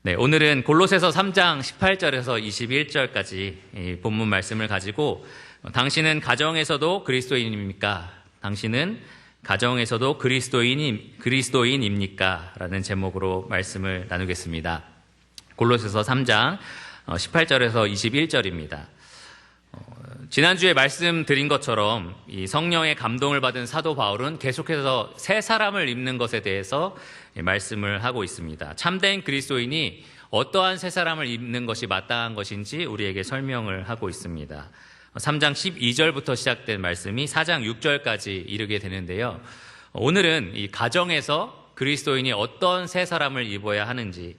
네, 오늘은 골로새서 3장 18절에서 21절까지 본문 말씀을 가지고 당신은 가정에서도 그리스도인입니까? 당신은 가정에서도 그리스도인입니까? 라는 제목으로 말씀을 나누겠습니다. 골로새서 3장 18절에서 21절입니다. 지난주에 말씀드린 것처럼 이 성령의 감동을 받은 사도 바울은 계속해서 새 사람을 입는 것에 대해서 말씀을 하고 있습니다. 참된 그리스도인이 어떠한 새 사람을 입는 것이 마땅한 것인지 우리에게 설명을 하고 있습니다. 3장 12절부터 시작된 말씀이 4장 6절까지 이르게 되는데요. 오늘은 이 가정에서 그리스도인이 어떤 새 사람을 입어야 하는지,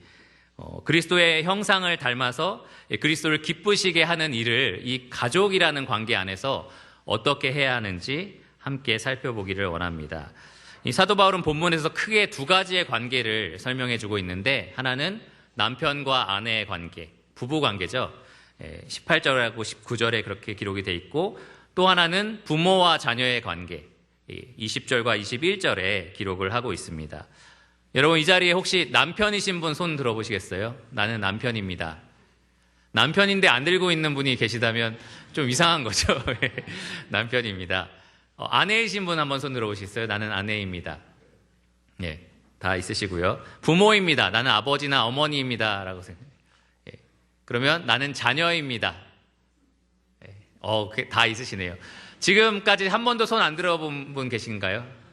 그리스도의 형상을 닮아서 그리스도를 기쁘시게 하는 일을 이 가족이라는 관계 안에서 어떻게 해야 하는지 함께 살펴보기를 원합니다. 이 사도 바울은 본문에서 크게 두 가지의 관계를 설명해 주고 있는데, 하나는 남편과 아내의 관계, 부부 관계죠. 18절하고 19절에 그렇게 기록이 돼 있고, 또 하나는 부모와 자녀의 관계, 20절과 21절에 기록을 하고 있습니다. 여러분, 이 자리에 혹시 남편이신 분 손 들어보시겠어요? 나는 남편입니다. 남편인데 안 들고 있는 분이 계시다면 좀 이상한 거죠. 남편입니다. 아내이신 분 한번 손 들어보시겠어요? 나는 아내입니다. 예, 다 있으시고요. 부모입니다. 나는 아버지나 어머니입니다. 라고 생각해요. 예, 그러면 나는 자녀입니다. 예, 다 있으시네요. 지금까지 한 번도 손 안 들어본 분 계신가요?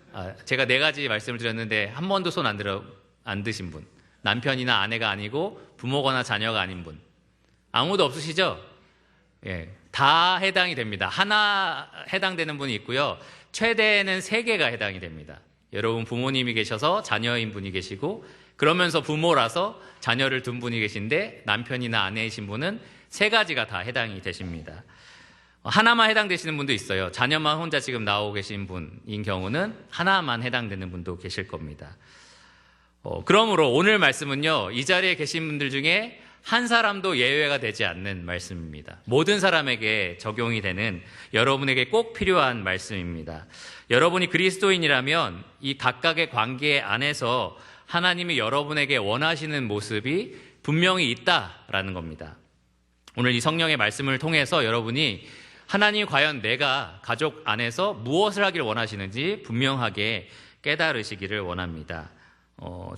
제가 네 가지 말씀을 드렸는데 한 번도 손 안 드신 분, 남편이나 아내가 아니고 부모거나 자녀가 아닌 분 아무도 없으시죠? 예, 다 해당이 됩니다. 하나 해당되는 분이 있고요, 최대는 3개가 해당이 됩니다. 여러분 부모님이 계셔서 자녀인 분이 계시고, 그러면서 부모라서 자녀를 둔 분이 계신데, 남편이나 아내이신 분은 3가지가 다 해당이 되십니다. 하나만 해당되시는 분도 있어요. 자녀만 혼자 지금 나오고 계신 분인 경우는 하나만 해당되는 분도 계실 겁니다. 그러므로 오늘 말씀은요, 이 자리에 계신 분들 중에 한 사람도 예외가 되지 않는 말씀입니다. 모든 사람에게 적용이 되는, 여러분에게 꼭 필요한 말씀입니다. 여러분이 그리스도인이라면 이 각각의 관계 안에서 하나님이 여러분에게 원하시는 모습이 분명히 있다라는 겁니다. 오늘 이 성령의 말씀을 통해서 여러분이 하나님이 과연 내가 가족 안에서 무엇을 하길 원하시는지 분명하게 깨달으시기를 원합니다.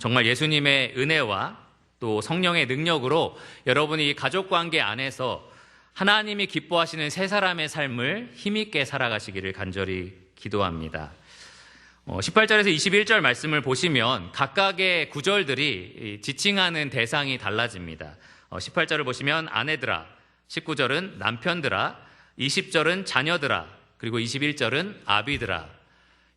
정말 예수님의 은혜와 또 성령의 능력으로 여러분이 이 가족관계 안에서 하나님이 기뻐하시는 새 사람의 삶을 힘있게 살아가시기를 간절히 기도합니다. 18절에서 21절 말씀을 보시면 각각의 구절들이 지칭하는 대상이 달라집니다. 18절을 보시면 아내들아, 19절은 남편들아, 20절은 자녀들아, 그리고 21절은 아비들아,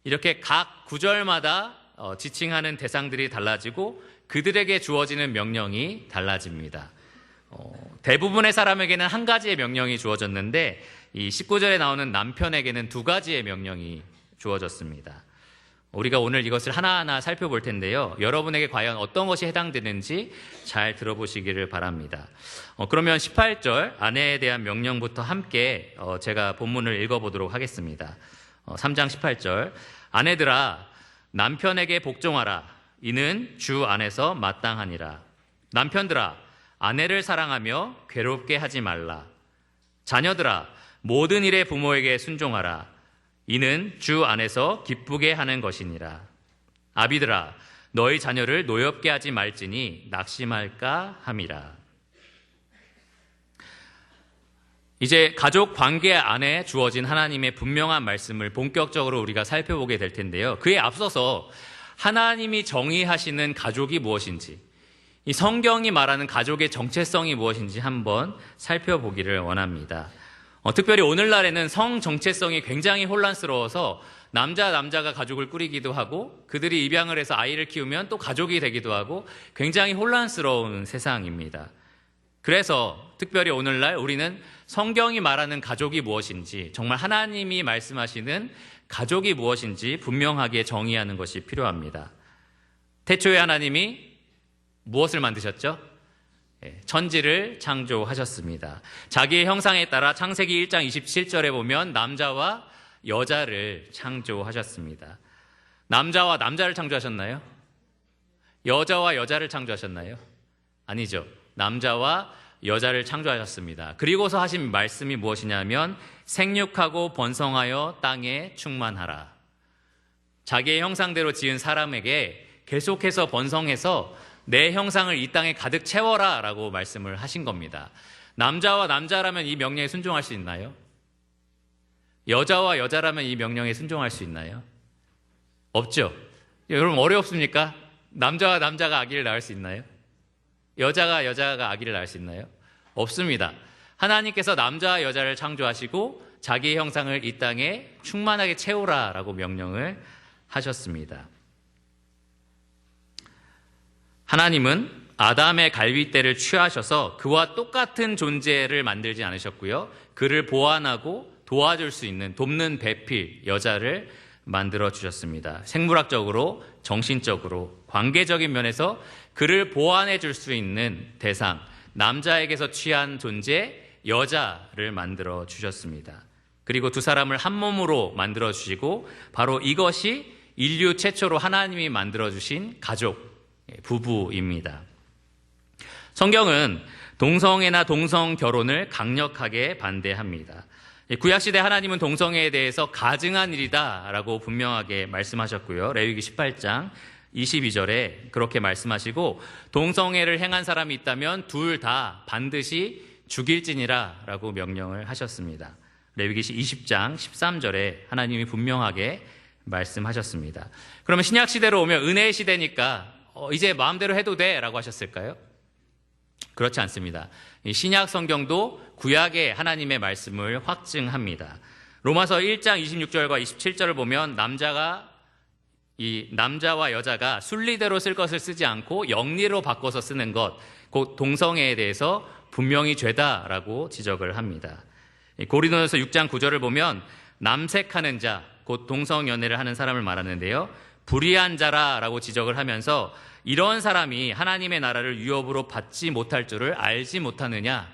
이렇게 각 구절마다 지칭하는 대상들이 달라지고 그들에게 주어지는 명령이 달라집니다. 대부분의 사람에게는 한 가지의 명령이 주어졌는데, 이 19절에 나오는 남편에게는 2가지의 명령이 주어졌습니다. 우리가 오늘 이것을 하나하나 살펴볼 텐데요, 여러분에게 과연 어떤 것이 해당되는지 잘 들어보시기를 바랍니다. 그러면 18절 아내에 대한 명령부터 함께 제가 본문을 읽어보도록 하겠습니다. 3장 18절, 아내들아 남편에게 복종하라. 이는 주 안에서 마땅하니라. 남편들아 아내를 사랑하며 괴롭게 하지 말라. 자녀들아 모든 일에 부모에게 순종하라. 이는 주 안에서 기쁘게 하는 것이니라. 아비들아 너희 자녀를 노엽게 하지 말지니 낙심할까 함이라. 이제 가족 관계 안에 주어진 하나님의 분명한 말씀을 본격적으로 우리가 살펴보게 될 텐데요, 그에 앞서서 하나님이 정의하시는 가족이 무엇인지, 이 성경이 말하는 가족의 정체성이 무엇인지 한번 살펴보기를 원합니다. 특별히 오늘날에는 성 정체성이 굉장히 혼란스러워서 남자가 가족을 꾸리기도 하고, 그들이 입양을 해서 아이를 키우면 또 가족이 되기도 하고, 굉장히 혼란스러운 세상입니다. 그래서 특별히 오늘날 우리는 성경이 말하는 가족이 무엇인지, 정말 하나님이 말씀하시는 가족이 무엇인지 분명하게 정의하는 것이 필요합니다. 태초에 하나님이 무엇을 만드셨죠? 천지를 창조하셨습니다. 자기의 형상에 따라 창세기 1장 27절에 보면 남자와 여자를 창조하셨습니다. 남자와 남자를 창조하셨나요? 여자와 여자를 창조하셨나요? 아니죠. 남자와 여자를 창조하셨습니다. 그리고서 하신 말씀이 무엇이냐면 생육하고 번성하여 땅에 충만하라. 자기의 형상대로 지은 사람에게 계속해서 번성해서 내 형상을 이 땅에 가득 채워라 라고 말씀을 하신 겁니다. 남자와 남자라면 이 명령에 순종할 수 있나요? 여자와 여자라면 이 명령에 순종할 수 있나요? 없죠. 여러분 어렵습니까? 남자와 남자가 아기를 낳을 수 있나요? 여자가 여자가 아기를 낳을 수 있나요? 없습니다. 하나님께서 남자와 여자를 창조하시고 자기의 형상을 이 땅에 충만하게 채우라 라고 명령을 하셨습니다. 하나님은 아담의 갈빗대를 취하셔서 그와 똑같은 존재를 만들지 않으셨고요. 그를 보완하고 도와줄 수 있는 돕는 배필 여자를 만들어 주셨습니다. 생물학적으로, 정신적으로, 관계적인 면에서 그를 보완해 줄 수 있는 대상, 남자에게서 취한 존재 여자를 만들어 주셨습니다. 그리고 두 사람을 한 몸으로 만들어 주시고 바로 이것이 인류 최초로 하나님이 만들어 주신 가족, 부부입니다. 성경은 동성애나 동성 결혼을 강력하게 반대합니다. 구약시대 하나님은 동성애에 대해서 가증한 일이다 라고 분명하게 말씀하셨고요. 레위기 18장 22절에 그렇게 말씀하시고 동성애를 행한 사람이 있다면 둘 다 반드시 죽일지니라 라고 명령을 하셨습니다. 레위기 20장 13절에 하나님이 분명하게 말씀하셨습니다. 그러면 신약시대로 오면 은혜의 시대니까 이제 마음대로 해도 돼 라고 하셨을까요? 그렇지 않습니다. 신약 성경도 구약의 하나님의 말씀을 확증합니다. 로마서 1장 26절과 27절을 보면 남자와 여자가 순리대로 쓸 것을 쓰지 않고 영리로 바꿔서 쓰는 것, 곧 동성애에 대해서 분명히 죄다라고 지적을 합니다. 고린도전서 6장 9절을 보면 남색하는 자, 곧 동성연애를 하는 사람을 말하는데요. 불의한 자라라고 지적을 하면서 이런 사람이 하나님의 나라를 유업으로 받지 못할 줄을 알지 못하느냐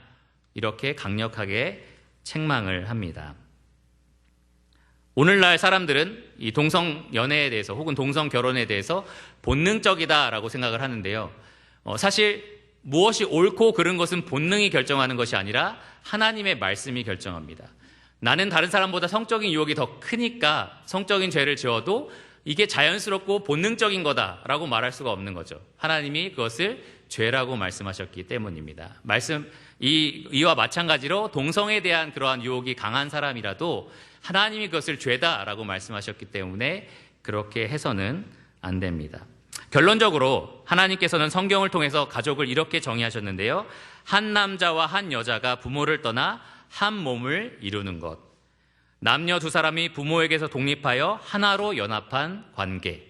이렇게 강력하게 책망을 합니다. 오늘날 사람들은 이 동성연애에 대해서 혹은 동성결혼에 대해서 본능적이다라고 생각을 하는데요. 사실 무엇이 옳고 그른 것은 본능이 결정하는 것이 아니라 하나님의 말씀이 결정합니다. 나는 다른 사람보다 성적인 유혹이 더 크니까 성적인 죄를 지어도 이게 자연스럽고 본능적인 거다라고 말할 수가 없는 거죠. 하나님이 그것을 죄라고 말씀하셨기 때문입니다. 이와 마찬가지로 동성에 대한 그러한 유혹이 강한 사람이라도 하나님이 그것을 죄다라고 말씀하셨기 때문에 그렇게 해서는 안 됩니다. 결론적으로 하나님께서는 성경을 통해서 가족을 이렇게 정의하셨는데요. 한 남자와 한 여자가 부모를 떠나 한 몸을 이루는 것. 남녀 두 사람이 부모에게서 독립하여 하나로 연합한 관계.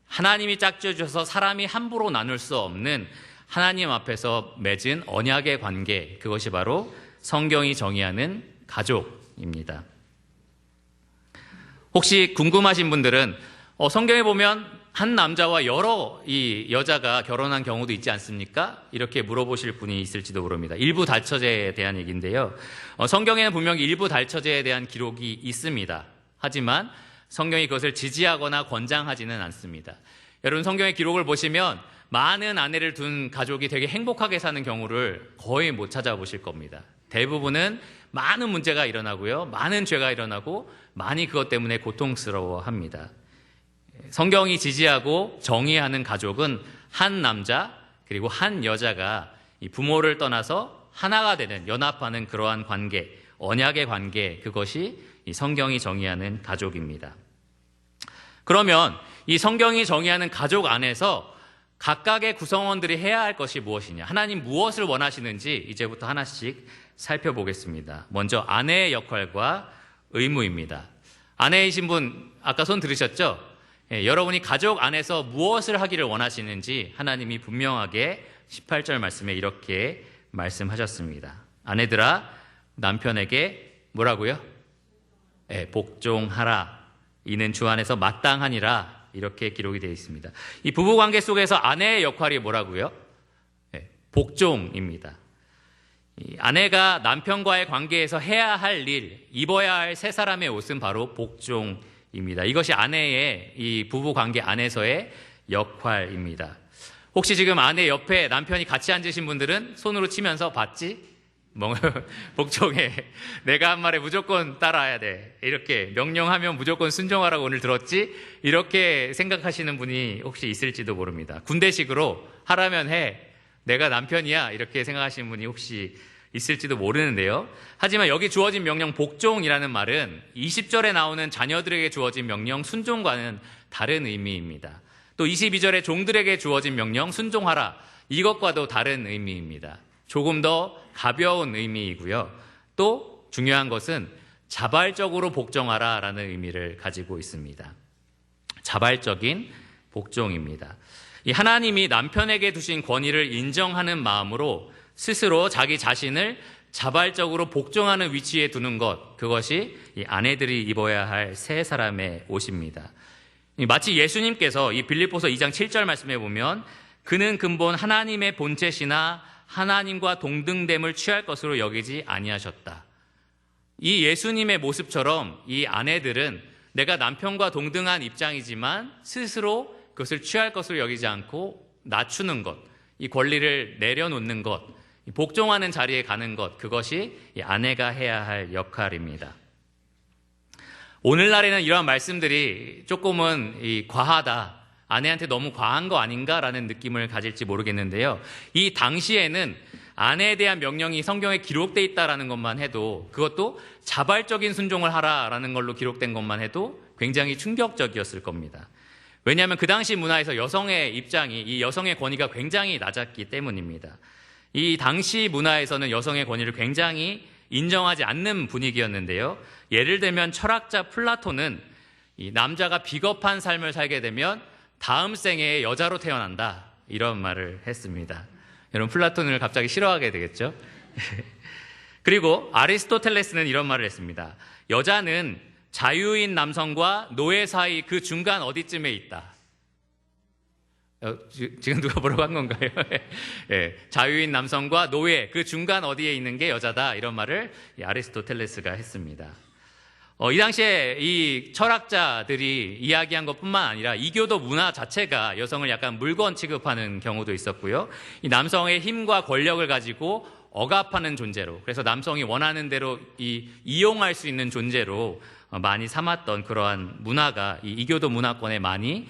하나님이 짝지어주셔서 사람이 함부로 나눌 수 없는 하나님 앞에서 맺은 언약의 관계. 그것이 바로 성경이 정의하는 가족입니다. 혹시 궁금하신 분들은 성경에 보면 한 남자와 여러 이 여자가 결혼한 경우도 있지 않습니까? 이렇게 물어보실 분이 있을지도 모릅니다. 일부 달처제에 대한 얘기인데요. 성경에는 분명히 일부 달처제에 대한 기록이 있습니다. 하지만 성경이 그것을 지지하거나 권장하지는 않습니다. 여러분 성경의 기록을 보시면 많은 아내를 둔 가족이 되게 행복하게 사는 경우를 거의 못 찾아보실 겁니다. 대부분은 많은 문제가 일어나고요. 많은 죄가 일어나고 많이 그것 때문에 고통스러워합니다. 성경이 지지하고 정의하는 가족은 한 남자 그리고 한 여자가 이 부모를 떠나서 하나가 되는 연합하는 그러한 관계, 언약의 관계, 그것이 이 성경이 정의하는 가족입니다. 그러면 이 성경이 정의하는 가족 안에서 각각의 구성원들이 해야 할 것이 무엇이냐, 하나님 무엇을 원하시는지 이제부터 하나씩 살펴보겠습니다. 먼저 아내의 역할과 의무입니다. 아내이신 분 아까 손 들으셨죠? 여러분이 가족 안에서 무엇을 하기를 원하시는지 하나님이 분명하게 18절 말씀에 이렇게 말씀하셨습니다. 아내들아 남편에게 뭐라고요? 복종하라. 이는 주 안에서 마땅하니라. 이렇게 기록이 되어 있습니다. 이 부부관계 속에서 아내의 역할이 뭐라고요? 복종입니다. 이 아내가 남편과의 관계에서 해야 할 일, 입어야 할 세 사람의 옷은 바로 복종입니다. 이것이 아내의 이 부부관계 안에서의 역할입니다. 혹시 지금 아내 옆에 남편이 같이 앉으신 분들은 손으로 치면서 봤지? 복종해. 내가 한 말에 무조건 따라야 돼. 이렇게 명령하면 무조건 순종하라고 오늘 들었지? 이렇게 생각하시는 분이 혹시 있을지도 모릅니다. 군대식으로 하라면 해. 내가 남편이야. 이렇게 생각하시는 분이 혹시 있을지도 모르는데요. 하지만 여기 주어진 명령 복종이라는 말은 20절에 나오는 자녀들에게 주어진 명령 순종과는 다른 의미입니다. 또 22절에 종들에게 주어진 명령 순종하라. 이것과도 다른 의미입니다. 조금 더 가벼운 의미이고요. 또 중요한 것은 자발적으로 복종하라 라는 의미를 가지고 있습니다. 자발적인 복종입니다. 이 하나님이 남편에게 두신 권위를 인정하는 마음으로 스스로 자기 자신을 자발적으로 복종하는 위치에 두는 것, 그것이 이 아내들이 입어야 할 새 사람의 옷입니다. 마치 예수님께서 이 빌립보서 2장 7절 말씀해 보면 그는 근본 하나님의 본체시나 하나님과 동등됨을 취할 것으로 여기지 아니하셨다. 이 예수님의 모습처럼 이 아내들은 내가 남편과 동등한 입장이지만 스스로 그것을 취할 것으로 여기지 않고 낮추는 것, 이 권리를 내려놓는 것, 복종하는 자리에 가는 것, 그것이 이 아내가 해야 할 역할입니다. 오늘날에는 이러한 말씀들이 조금은 과하다, 아내한테 너무 과한 거 아닌가라는 느낌을 가질지 모르겠는데요. 이 당시에는 아내에 대한 명령이 성경에 기록되어 있다는 것만 해도, 그것도 자발적인 순종을 하라라는 걸로 기록된 것만 해도 굉장히 충격적이었을 겁니다. 왜냐하면 그 당시 문화에서 여성의 입장이, 이 여성의 권위가 굉장히 낮았기 때문입니다. 이 당시 문화에서는 여성의 권위를 굉장히 인정하지 않는 분위기였는데요. 예를 들면 철학자 플라톤은 이 남자가 비겁한 삶을 살게 되면 다음 생에 여자로 태어난다, 이런 말을 했습니다. 여러분, 플라톤을 갑자기 싫어하게 되겠죠? 그리고 아리스토텔레스는 이런 말을 했습니다. 여자는 자유인 남성과 노예 사이 그 중간 어디쯤에 있다. 지금 누가 뭐라고 한 건가요? 예, 자유인 남성과 노예 그 중간 어디에 있는 게 여자다, 이런 말을 아리스토텔레스가 했습니다. 이 당시에 이 철학자들이 이야기한 것뿐만 아니라 이교도 문화 자체가 여성을 약간 물건 취급하는 경우도 있었고요. 이 남성의 힘과 권력을 가지고 억압하는 존재로, 그래서 남성이 원하는 대로 이용할 수 있는 존재로 많이 삼았던 그러한 문화가 이 이교도 문화권에 많이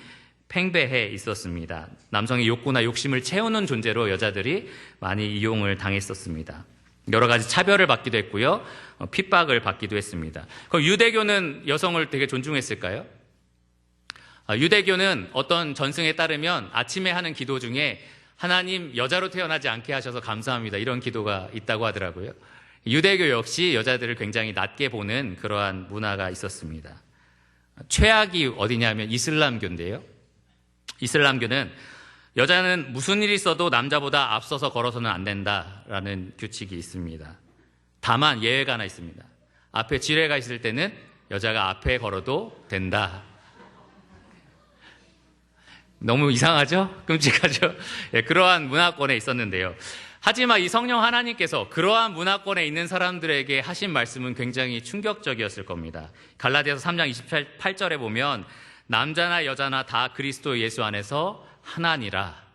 팽배해 있었습니다. 남성의 욕구나 욕심을 채우는 존재로 여자들이 많이 이용을 당했었습니다. 여러 가지 차별을 받기도 했고요. 핍박을 받기도 했습니다. 그럼 유대교는 여성을 되게 존중했을까요? 유대교는 어떤 전승에 따르면 아침에 하는 기도 중에 하나님 여자로 태어나지 않게 하셔서 감사합니다, 이런 기도가 있다고 하더라고요. 유대교 역시 여자들을 굉장히 낮게 보는 그러한 문화가 있었습니다. 최악이 어디냐면 이슬람교인데요. 이슬람교는 여자는 무슨 일이 있어도 남자보다 앞서서 걸어서는 안 된다라는 규칙이 있습니다. 다만 예외가 하나 있습니다. 앞에 지뢰가 있을 때는 여자가 앞에 걸어도 된다. 너무 이상하죠? 끔찍하죠? 예, 그러한 문화권에 있었는데요. 하지만 이 성령 하나님께서 그러한 문화권에 있는 사람들에게 하신 말씀은 굉장히 충격적이었을 겁니다. 갈라디아서 3장 28절에 보면 남자나 여자나 다 그리스도 예수 안에서 하나니라.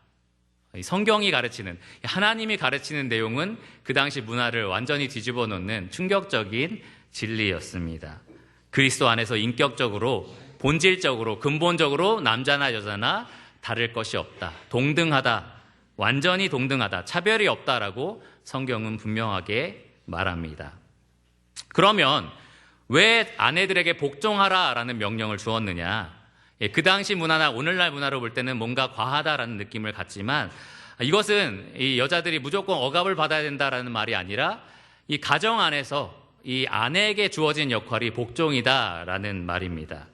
성경이 가르치는, 하나님이 가르치는 내용은 그 당시 문화를 완전히 뒤집어 놓는 충격적인 진리였습니다. 그리스도 안에서 인격적으로, 본질적으로, 근본적으로 남자나 여자나 다를 것이 없다. 동등하다. 완전히 동등하다. 차별이 없다라고 성경은 분명하게 말합니다. 그러면 왜 아내들에게 복종하라라는 명령을 주었느냐? 그 당시 문화나 오늘날 문화로 볼 때는 뭔가 과하다라는 느낌을 갖지만, 이것은 이 여자들이 무조건 억압을 받아야 된다라는 말이 아니라 이 가정 안에서 이 아내에게 주어진 역할이 복종이다라는 말입니다.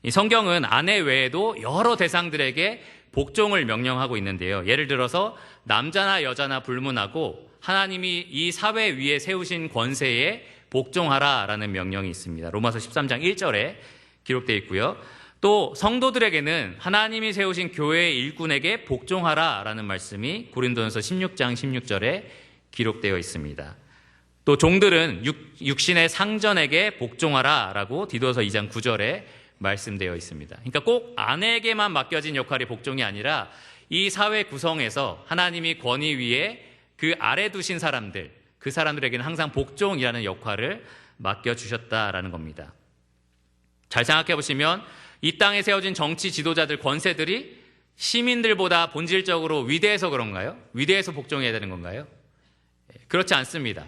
이 성경은 아내 외에도 여러 대상들에게 복종을 명령하고 있는데요. 예를 들어서 남자나 여자나 불문하고 하나님이 이 사회 위에 세우신 권세에 복종하라라는 명령이 있습니다. 로마서 13장 1절에 기록되어 있고요. 또 성도들에게는 하나님이 세우신 교회의 일꾼에게 복종하라라는 말씀이 고린도전서 16장 16절에 기록되어 있습니다. 또 종들은 육신의 상전에게 복종하라라고 디도서 2장 9절에 말씀되어 있습니다. 그러니까 꼭 아내에게만 맡겨진 역할이 복종이 아니라 이 사회 구성에서 하나님이 권위 위에 그 아래 두신 사람들, 그 사람들에게는 항상 복종이라는 역할을 맡겨주셨다라는 겁니다. 잘 생각해 보시면 이 땅에 세워진 정치 지도자들, 권세들이 시민들보다 본질적으로 위대해서 그런가요? 위대해서 복종해야 되는 건가요? 그렇지 않습니다.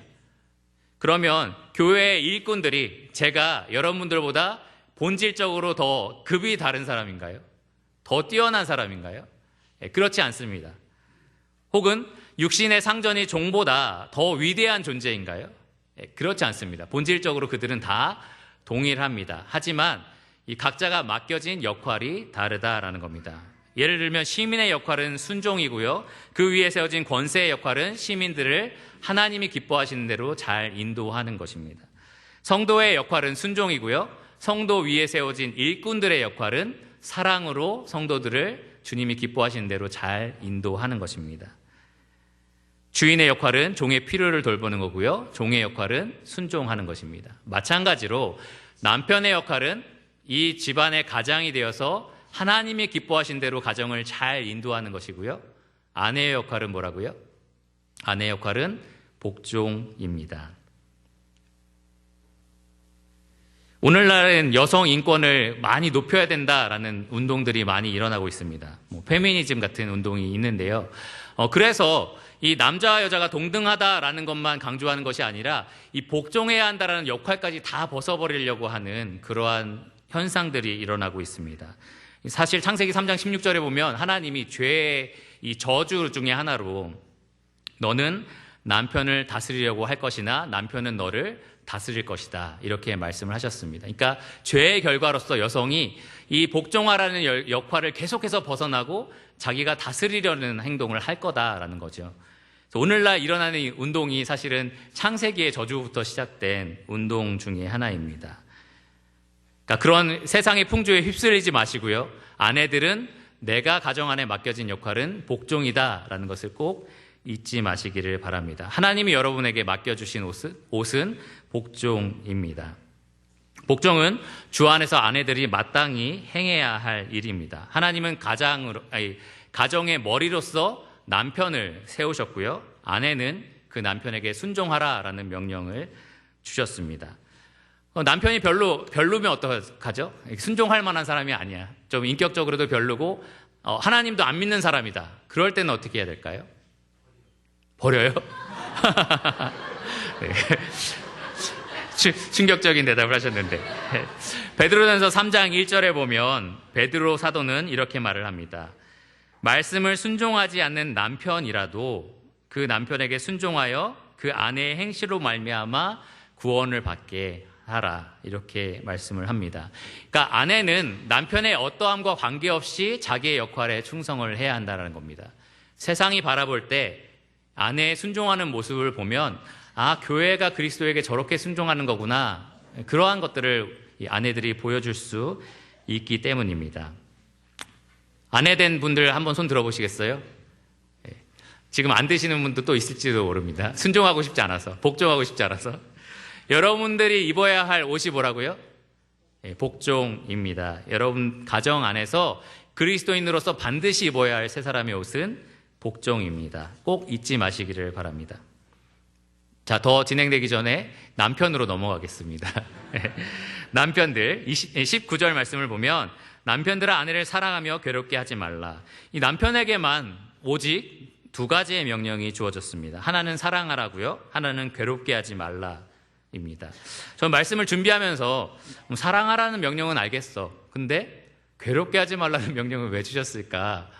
그러면 교회의 일꾼들이 제가 여러분들보다 본질적으로 더 급이 다른 사람인가요? 더 뛰어난 사람인가요? 그렇지 않습니다. 혹은 육신의 상전이 종보다 더 위대한 존재인가요? 그렇지 않습니다. 본질적으로 그들은 다 동일합니다. 하지만 이 각자가 맡겨진 역할이 다르다라는 겁니다. 예를 들면 시민의 역할은 순종이고요. 그 위에 세워진 권세의 역할은 시민들을 하나님이 기뻐하시는 대로 잘 인도하는 것입니다. 성도의 역할은 순종이고요. 성도 위에 세워진 일꾼들의 역할은 사랑으로 성도들을 주님이 기뻐하시는 대로 잘 인도하는 것입니다. 주인의 역할은 종의 필요를 돌보는 거고요. 종의 역할은 순종하는 것입니다. 마찬가지로 남편의 역할은 이 집안의 가장이 되어서 하나님이 기뻐하신 대로 가정을 잘 인도하는 것이고요. 아내의 역할은 뭐라고요? 아내의 역할은 복종입니다. 오늘날은 여성 인권을 많이 높여야 된다라는 운동들이 많이 일어나고 있습니다. 페미니즘 같은 운동이 있는데요. 그래서 이 남자와 여자가 동등하다라는 것만 강조하는 것이 아니라 이 복종해야 한다라는 역할까지 다 벗어버리려고 하는 그러한 현상들이 일어나고 있습니다. 사실 창세기 3장 16절에 보면 하나님이 죄의 이 저주 중에 하나로 너는 남편을 다스리려고 할 것이나 남편은 너를 다스릴 것이다, 이렇게 말씀을 하셨습니다. 그러니까 죄의 결과로서 여성이 이 복종하라는 역할을 계속해서 벗어나고 자기가 다스리려는 행동을 할 거다라는 거죠. 오늘날 일어나는 이 운동이 사실은 창세기의 저주부터 시작된 운동 중에 하나입니다. 그러니까 그런 세상의 풍조에 휩쓸리지 마시고요. 아내들은 내가 가정 안에 맡겨진 역할은 복종이다라는 것을 꼭 잊지 마시기를 바랍니다. 하나님이 여러분에게 맡겨주신 옷은 복종입니다. 복종은 주 안에서 아내들이 마땅히 행해야 할 일입니다. 하나님은 가정의 머리로서 남편을 세우셨고요. 아내는 그 남편에게 순종하라라는 명령을 주셨습니다. 남편이 별로면 어떡하죠? 순종할 만한 사람이 아니야. 좀 인격적으로도 별로고 하나님도 안 믿는 사람이다. 그럴 때는 어떻게 해야 될까요? 버려요? 네. 충격적인 대답을 하셨는데, 베드로전서 3장 1절에 보면 베드로 사도는 이렇게 말을 합니다. 말씀을 순종하지 않는 남편이라도 그 남편에게 순종하여 그 아내의 행실로 말미암아 구원을 받게 하라, 이렇게 말씀을 합니다. 그러니까 아내는 남편의 어떠함과 관계없이 자기의 역할에 충성을 해야 한다는 겁니다. 세상이 바라볼 때 아내의 순종하는 모습을 보면 교회가 그리스도에게 저렇게 순종하는 거구나, 그러한 것들을 이 아내들이 보여줄 수 있기 때문입니다. 아내된 분들 한번 손 들어보시겠어요? 지금 안 되시는 분도 또 있을지도 모릅니다. 순종하고 싶지 않아서, 복종하고 싶지 않아서. 여러분들이 입어야 할 옷이 뭐라고요? 복종입니다. 여러분 가정 안에서 그리스도인으로서 반드시 입어야 할 세 사람의 옷은 복종입니다. 꼭 잊지 마시기를 바랍니다. 자, 더 진행되기 전에 남편으로 넘어가겠습니다. 남편들, 19절 말씀을 보면 남편들아 아내를 사랑하며 괴롭게 하지 말라. 이 남편에게만 오직 두 가지의 명령이 주어졌습니다. 하나는 사랑하라고요. 하나는 괴롭게 하지 말라입니다. 전 말씀을 준비하면서 사랑하라는 명령은 알겠어. 근데 괴롭게 하지 말라는 명령을 왜 주셨을까?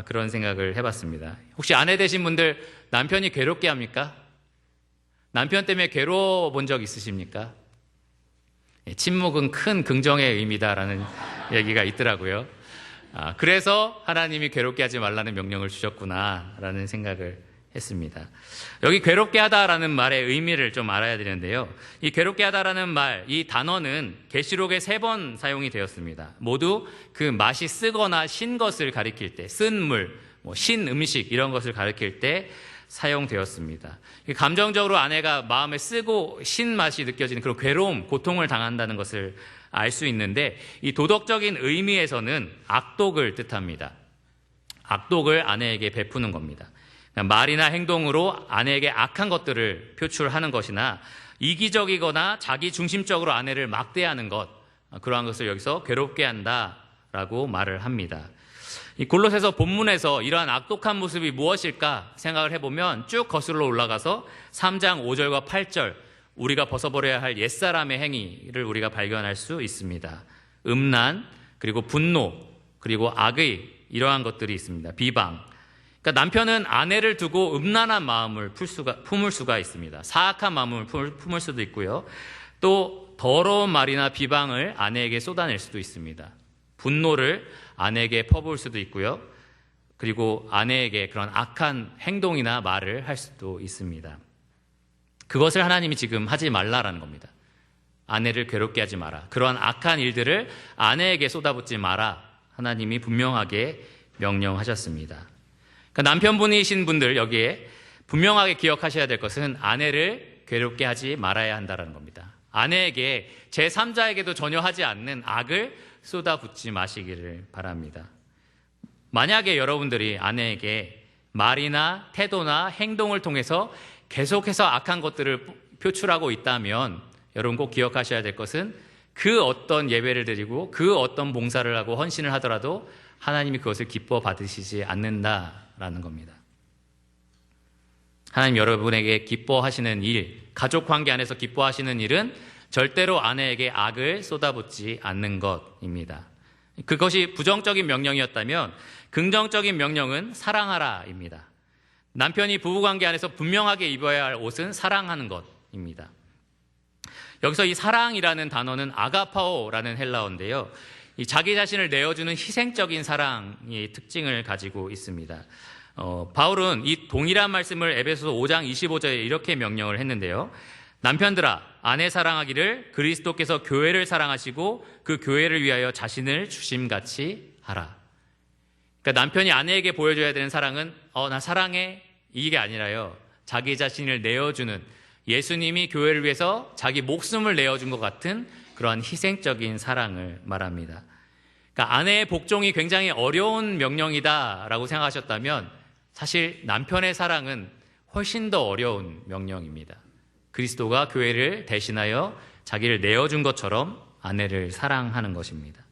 그런 생각을 해봤습니다. 혹시 아내 되신 분들 남편이 괴롭게 합니까? 남편 때문에 괴로워 본 적 있으십니까? 침묵은 큰 긍정의 의미다라는 얘기가 있더라고요. 그래서 하나님이 괴롭게 하지 말라는 명령을 주셨구나라는 생각을 했습니다. 여기 괴롭게 하다라는 말의 의미를 좀 알아야 되는데요. 이 괴롭게 하다라는 말, 이 단어는 계시록에 3번 사용이 되었습니다. 모두 그 맛이 쓰거나 신 것을 가리킬 때, 쓴 물, 신 음식 이런 것을 가리킬 때 사용되었습니다. 감정적으로 아내가 마음에 쓰고 신맛이 느껴지는 그런 괴로움, 고통을 당한다는 것을 알 수 있는데 이 도덕적인 의미에서는 악독을 뜻합니다. 악독을 아내에게 베푸는 겁니다. 말이나 행동으로 아내에게 악한 것들을 표출하는 것이나 이기적이거나 자기 중심적으로 아내를 막대하는 것, 그러한 것을 여기서 괴롭게 한다라고 말을 합니다. 이 골로새서 본문에서 이러한 악독한 모습이 무엇일까 생각을 해보면 쭉 거슬러 올라가서 3장 5절과 8절 우리가 벗어버려야 할 옛사람의 행위를 우리가 발견할 수 있습니다. 음란, 그리고 분노, 그리고 악의 이러한 것들이 있습니다. 비방. 그러니까 남편은 아내를 두고 음란한 마음을 품을 수가 있습니다. 사악한 마음을 품을 수도 있고요. 또 더러운 말이나 비방을 아내에게 쏟아낼 수도 있습니다. 분노를 아내에게 퍼부을 수도 있고요. 그리고 아내에게 그런 악한 행동이나 말을 할 수도 있습니다. 그것을 하나님이 지금 하지 말라라는 겁니다. 아내를 괴롭게 하지 마라. 그러한 악한 일들을 아내에게 쏟아붓지 마라. 하나님이 분명하게 명령하셨습니다. 그러니까 남편분이신 분들 여기에 분명하게 기억하셔야 될 것은 아내를 괴롭게 하지 말아야 한다는 겁니다. 아내에게 제3자에게도 전혀 하지 않는 악을 쏟아붓지 마시기를 바랍니다. 만약에 여러분들이 아내에게 말이나 태도나 행동을 통해서 계속해서 악한 것들을 표출하고 있다면 여러분 꼭 기억하셔야 될 것은 그 어떤 예배를 드리고 그 어떤 봉사를 하고 헌신을 하더라도 하나님이 그것을 기뻐 받으시지 않는다라는 겁니다. 하나님 여러분에게 기뻐하시는 일, 가족 관계 안에서 기뻐하시는 일은 절대로 아내에게 악을 쏟아붓지 않는 것입니다. 그것이 부정적인 명령이었다면 긍정적인 명령은 사랑하라입니다. 남편이 부부관계 안에서 분명하게 입어야 할 옷은 사랑하는 것입니다. 여기서 이 사랑이라는 단어는 아가파오라는 헬라어인데요. 이 자기 자신을 내어주는 희생적인 사랑의 특징을 가지고 있습니다. 바울은 이 동일한 말씀을 에베소서 5장 25절에 이렇게 명령을 했는데요. 남편들아, 아내 사랑하기를 그리스도께서 교회를 사랑하시고 그 교회를 위하여 자신을 주심같이 하라. 그러니까 남편이 아내에게 보여줘야 되는 사랑은 나 사랑해 이게 아니라요. 자기 자신을 내어주는, 예수님이 교회를 위해서 자기 목숨을 내어준 것 같은 그러한 희생적인 사랑을 말합니다. 그러니까 아내의 복종이 굉장히 어려운 명령이다라고 생각하셨다면 사실 남편의 사랑은 훨씬 더 어려운 명령입니다. 그리스도가 교회를 대신하여 자기를 내어준 것처럼 아내를 사랑하는 것입니다.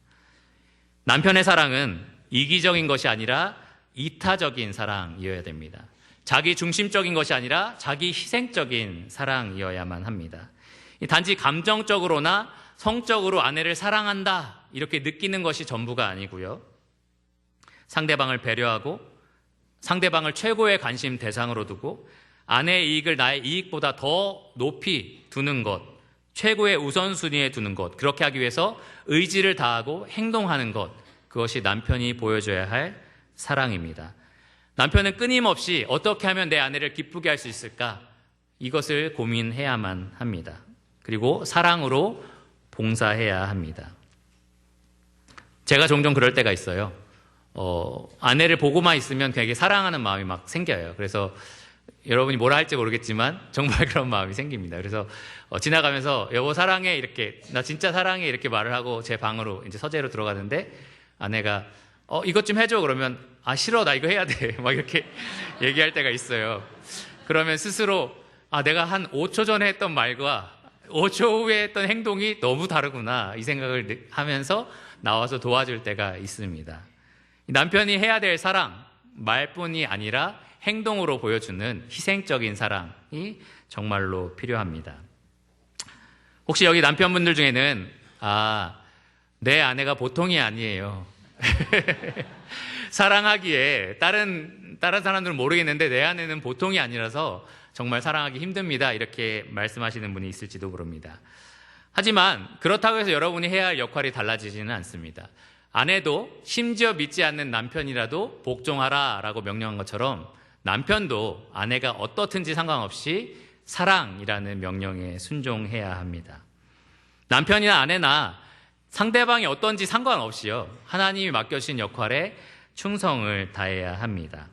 남편의 사랑은 이기적인 것이 아니라 이타적인 사랑이어야 됩니다. 자기 중심적인 것이 아니라 자기 희생적인 사랑이어야만 합니다. 단지 감정적으로나 성적으로 아내를 사랑한다 이렇게 느끼는 것이 전부가 아니고요. 상대방을 배려하고 상대방을 최고의 관심 대상으로 두고 아내의 이익을 나의 이익보다 더 높이 두는 것, 최고의 우선순위에 두는 것, 그렇게 하기 위해서 의지를 다하고 행동하는 것, 그것이 남편이 보여줘야 할 사랑입니다. 남편은 끊임없이 어떻게 하면 내 아내를 기쁘게 할 수 있을까? 이것을 고민해야만 합니다. 그리고 사랑으로 봉사해야 합니다. 제가 종종 그럴 때가 있어요. 아내를 보고만 있으면 되게 사랑하는 마음이 막 생겨요. 그래서 여러분이 뭐라 할지 모르겠지만 정말 그런 마음이 생깁니다. 그래서 지나가면서 여보 사랑해 이렇게 나 진짜 사랑해 이렇게 말을 하고 제 방으로 이제 서재로 들어가는데 아내가 이것 좀 해줘 그러면 싫어 나 이거 해야 돼 막 이렇게 얘기할 때가 있어요. 그러면 스스로 내가 한 5초 전에 했던 말과 5초 후에 했던 행동이 너무 다르구나 이 생각을 하면서 나와서 도와줄 때가 있습니다. 남편이 해야 될 사랑 말뿐이 아니라 행동으로 보여주는 희생적인 사랑이 정말로 필요합니다. 혹시 여기 남편분들 중에는 내 아내가 보통이 아니에요. 사랑하기에 다른 사람들은 모르겠는데 내 아내는 보통이 아니라서 정말 사랑하기 힘듭니다. 이렇게 말씀하시는 분이 있을지도 모릅니다. 하지만 그렇다고 해서 여러분이 해야 할 역할이 달라지지는 않습니다. 아내도 심지어 믿지 않는 남편이라도 복종하라라고 명령한 것처럼 남편도 아내가 어떻든지 상관없이 사랑이라는 명령에 순종해야 합니다. 남편이나 아내나 상대방이 어떤지 상관없이요. 하나님이 맡겨주신 역할에 충성을 다해야 합니다.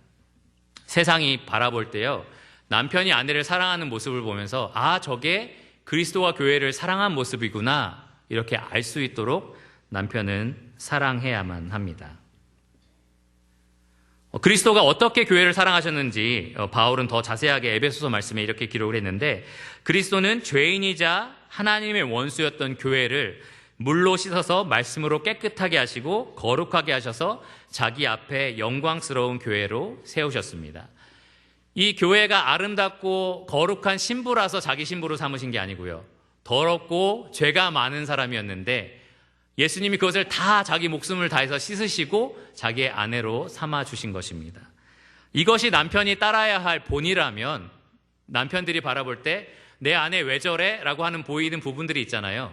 세상이 바라볼 때요. 남편이 아내를 사랑하는 모습을 보면서 저게 그리스도와 교회를 사랑한 모습이구나 이렇게 알 수 있도록 남편은 사랑해야만 합니다. 그리스도가 어떻게 교회를 사랑하셨는지 바울은 더 자세하게 에베소서 말씀에 이렇게 기록을 했는데, 그리스도는 죄인이자 하나님의 원수였던 교회를 물로 씻어서 말씀으로 깨끗하게 하시고 거룩하게 하셔서 자기 앞에 영광스러운 교회로 세우셨습니다. 이 교회가 아름답고 거룩한 신부라서 자기 신부로 삼으신 게 아니고요, 더럽고 죄가 많은 사람이었는데 예수님이 그것을 다 자기 목숨을 다해서 씻으시고 자기의 아내로 삼아주신 것입니다. 이것이 남편이 따라야 할 본이라면, 남편들이 바라볼 때 내 아내 왜 저래? 라고 하는 보이는 부분들이 있잖아요.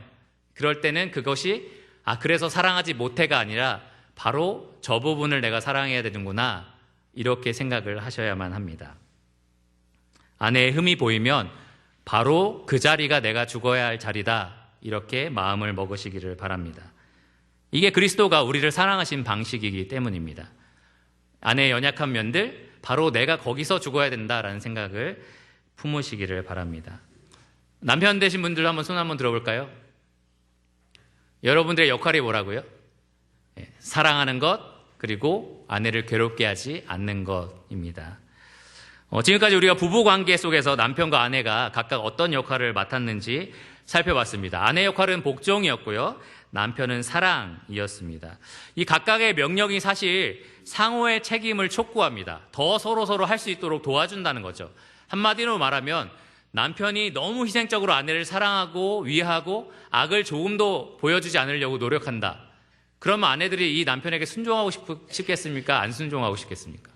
그럴 때는 그것이 그래서 사랑하지 못해가 아니라 바로 저 부분을 내가 사랑해야 되는구나, 이렇게 생각을 하셔야만 합니다. 아내의 흠이 보이면 바로 그 자리가 내가 죽어야 할 자리다, 이렇게 마음을 먹으시기를 바랍니다. 이게 그리스도가 우리를 사랑하신 방식이기 때문입니다. 아내의 연약한 면들, 바로 내가 거기서 죽어야 된다라는 생각을 품으시기를 바랍니다. 남편 되신 분들 한번 손 한번 들어볼까요? 여러분들의 역할이 뭐라고요? 사랑하는 것, 그리고 아내를 괴롭게 하지 않는 것입니다. 지금까지 우리가 부부관계 속에서 남편과 아내가 각각 어떤 역할을 맡았는지 살펴봤습니다. 아내 역할은 복종이었고요, 남편은 사랑이었습니다. 이 각각의 명령이 사실 상호의 책임을 촉구합니다. 더 서로 할 수 있도록 도와준다는 거죠. 한마디로 말하면 남편이 너무 희생적으로 아내를 사랑하고 위하고 악을 조금도 보여주지 않으려고 노력한다. 그러면 아내들이 이 남편에게 순종하고 싶겠습니까? 안 순종하고 싶겠습니까?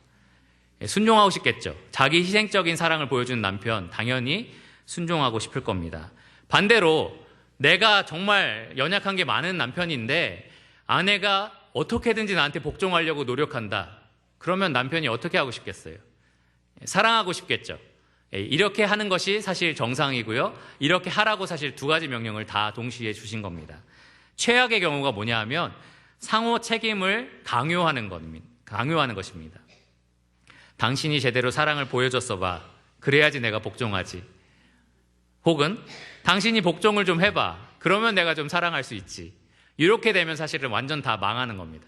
순종하고 싶겠죠. 자기 희생적인 사랑을 보여주는 남편, 당연히 순종하고 싶을 겁니다. 반대로 내가 정말 연약한 게 많은 남편인데 아내가 어떻게든지 나한테 복종하려고 노력한다. 그러면 남편이 어떻게 하고 싶겠어요? 사랑하고 싶겠죠. 이렇게 하는 것이 사실 정상이고요, 이렇게 하라고 사실 두 가지 명령을 다 동시에 주신 겁니다. 최악의 경우가 뭐냐 하면 상호 책임을 강요하는 것입니다. 당신이 제대로 사랑을 보여줬어 봐. 그래야지 내가 복종하지. 혹은 당신이 복종을 좀 해봐. 그러면 내가 좀 사랑할 수 있지. 이렇게 되면 사실은 완전 다 망하는 겁니다.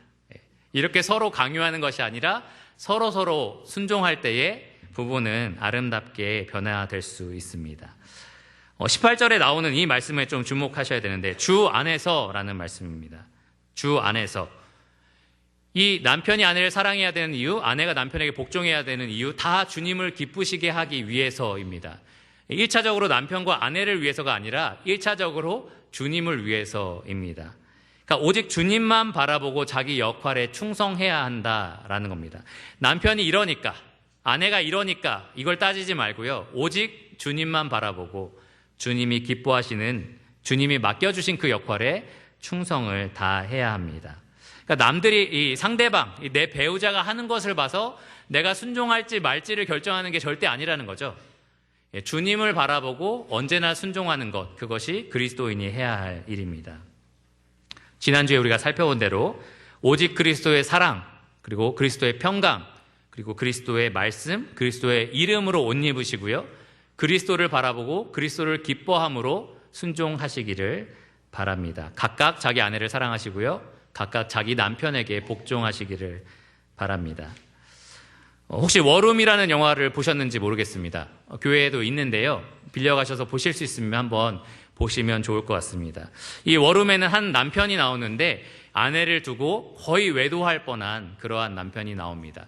이렇게 서로 강요하는 것이 아니라 서로 순종할 때에 부부는 아름답게 변화될 수 있습니다. 18절에 나오는 이 말씀에 좀 주목하셔야 되는데, 주 안에서라는 말씀입니다. 주 안에서. 이 남편이 아내를 사랑해야 되는 이유, 아내가 남편에게 복종해야 되는 이유, 다 주님을 기쁘시게 하기 위해서입니다. 1차적으로 남편과 아내를 위해서가 아니라 1차적으로 주님을 위해서입니다. 그러니까 오직 주님만 바라보고 자기 역할에 충성해야 한다라는 겁니다. 남편이 이러니까, 아내가 이러니까 이걸 따지지 말고요, 오직 주님만 바라보고 주님이 기뻐하시는, 주님이 맡겨주신 그 역할에 충성을 다해야 합니다. 그러니까 남들이, 이 상대방, 내 배우자가 하는 것을 봐서 내가 순종할지 말지를 결정하는 게 절대 아니라는 거죠. 주님을 바라보고 언제나 순종하는 것, 그것이 그리스도인이 해야 할 일입니다. 지난주에 우리가 살펴본 대로 오직 그리스도의 사랑, 그리고 그리스도의 평강, 그리고 그리스도의 말씀, 그리스도의 이름으로 옷 입으시고요, 그리스도를 바라보고 그리스도를 기뻐함으로 순종하시기를 바랍니다. 각각 자기 아내를 사랑하시고요, 각각 자기 남편에게 복종하시기를 바랍니다. 혹시 워룸이라는 영화를 보셨는지 모르겠습니다. 교회에도 있는데요, 빌려가셔서 보실 수 있으면 한번 보시면 좋을 것 같습니다. 이 워룸에는 한 남편이 나오는데 아내를 두고 거의 외도할 뻔한 그러한 남편이 나옵니다.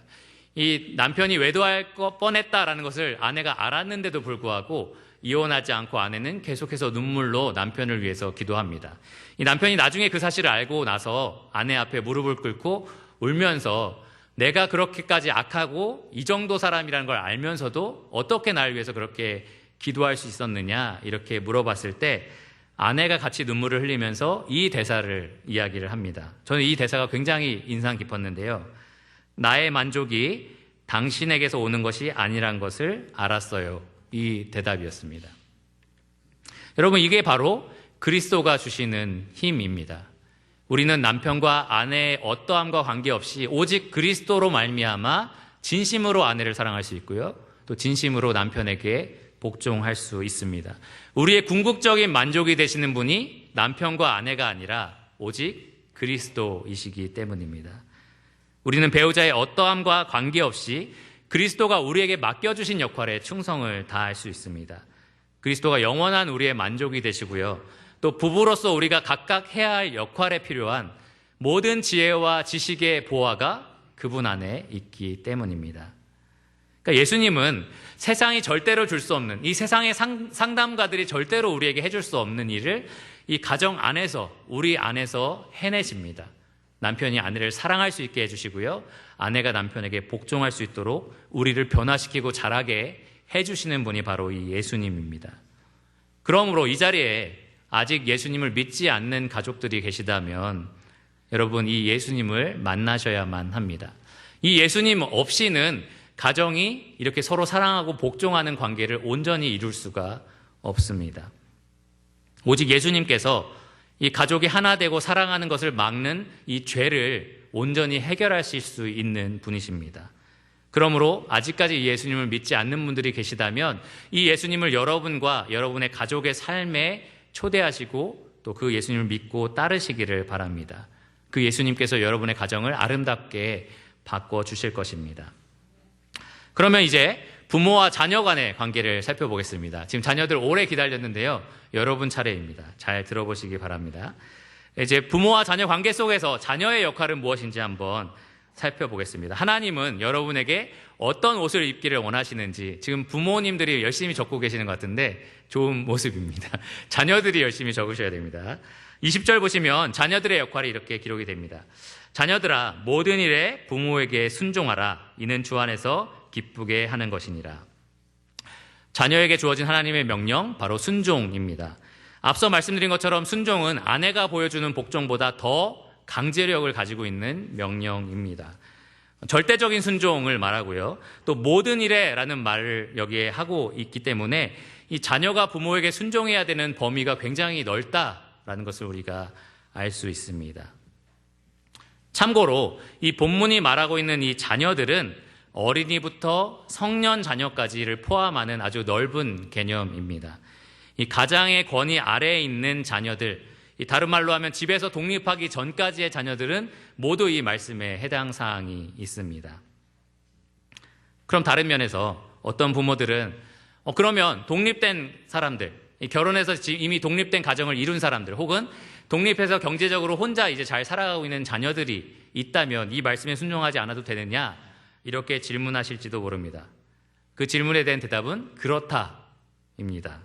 이 남편이 외도할 뻔했다라는 것을 아내가 알았는데도 불구하고 이혼하지 않고 아내는 계속해서 눈물로 남편을 위해서 기도합니다. 이 남편이 나중에 그 사실을 알고 나서 아내 앞에 무릎을 꿇고 울면서 내가 그렇게까지 악하고 이 정도 사람이라는 걸 알면서도 어떻게 날 위해서 그렇게 기도할 수 있었느냐, 이렇게 물어봤을 때 아내가 같이 눈물을 흘리면서 이 대사를 이야기를 합니다. 저는 이 대사가 굉장히 인상 깊었는데요. 나의 만족이 당신에게서 오는 것이 아니란 것을 알았어요. 이 대답이었습니다. 여러분, 이게 바로 그리스도가 주시는 힘입니다. 우리는 남편과 아내의 어떠함과 관계없이 오직 그리스도로 말미암아 진심으로 아내를 사랑할 수 있고요, 또 진심으로 남편에게 복종할 수 있습니다. 우리의 궁극적인 만족이 되시는 분이 남편과 아내가 아니라 오직 그리스도이시기 때문입니다. 우리는 배우자의 어떠함과 관계없이 그리스도가 우리에게 맡겨주신 역할에 충성을 다할 수 있습니다. 그리스도가 영원한 우리의 만족이 되시고요. 또 부부로서 우리가 각각 해야 할 역할에 필요한 모든 지혜와 지식의 보화가 그분 안에 있기 때문입니다. 그러니까 예수님은 세상이 절대로 줄 수 없는, 이 세상의 상담가들이 절대로 우리에게 해줄 수 없는 일을 이 가정 안에서, 우리 안에서 해내십니다. 남편이 아내를 사랑할 수 있게 해주시고요. 아내가 남편에게 복종할 수 있도록 우리를 변화시키고 자라게 해주시는 분이 바로 이 예수님입니다. 그러므로 이 자리에 아직 예수님을 믿지 않는 가족들이 계시다면 여러분, 이 예수님을 만나셔야만 합니다. 이 예수님 없이는 가정이 이렇게 서로 사랑하고 복종하는 관계를 온전히 이룰 수가 없습니다. 오직 예수님께서 이 가족이 하나 되고 사랑하는 것을 막는 이 죄를 온전히 해결하실 수 있는 분이십니다. 그러므로 아직까지 예수님을 믿지 않는 분들이 계시다면 이 예수님을 여러분과 여러분의 가족의 삶에 초대하시고 또 그 예수님을 믿고 따르시기를 바랍니다. 그 예수님께서 여러분의 가정을 아름답게 바꿔주실 것입니다. 그러면 이제 부모와 자녀 간의 관계를 살펴보겠습니다. 지금 자녀들 오래 기다렸는데요. 여러분 차례입니다. 잘 들어보시기 바랍니다. 이제 부모와 자녀 관계 속에서 자녀의 역할은 무엇인지 한번 살펴보겠습니다. 하나님은 여러분에게 어떤 옷을 입기를 원하시는지 지금 부모님들이 열심히 적고 계시는 것 같은데 좋은 모습입니다. 자녀들이 열심히 적으셔야 됩니다. 20절 보시면 자녀들의 역할이 이렇게 기록이 됩니다. 자녀들아, 모든 일에 부모에게 순종하라. 이는 주 안에서 기쁘게 하는 것이니라. 자녀에게 주어진 하나님의 명령, 바로 순종입니다. 앞서 말씀드린 것처럼 순종은 아내가 보여주는 복종보다 더 강제력을 가지고 있는 명령입니다. 절대적인 순종을 말하고요. 또 모든 일에 라는 말을 여기에 하고 있기 때문에 이 자녀가 부모에게 순종해야 되는 범위가 굉장히 넓다라는 것을 우리가 알 수 있습니다. 참고로 이 본문이 말하고 있는 이 자녀들은 어린이부터 성년 자녀까지를 포함하는 아주 넓은 개념입니다. 이 가장의 권위 아래에 있는 자녀들, 다른 말로 하면 집에서 독립하기 전까지의 자녀들은 모두 이 말씀에 해당 사항이 있습니다. 그럼 다른 면에서 어떤 부모들은 그러면 독립된 사람들, 결혼해서 이미 독립된 가정을 이룬 사람들 혹은 독립해서 경제적으로 혼자 이제 잘 살아가고 있는 자녀들이 있다면 이 말씀에 순종하지 않아도 되느냐? 이렇게 질문하실지도 모릅니다. 그 질문에 대한 대답은 그렇다입니다.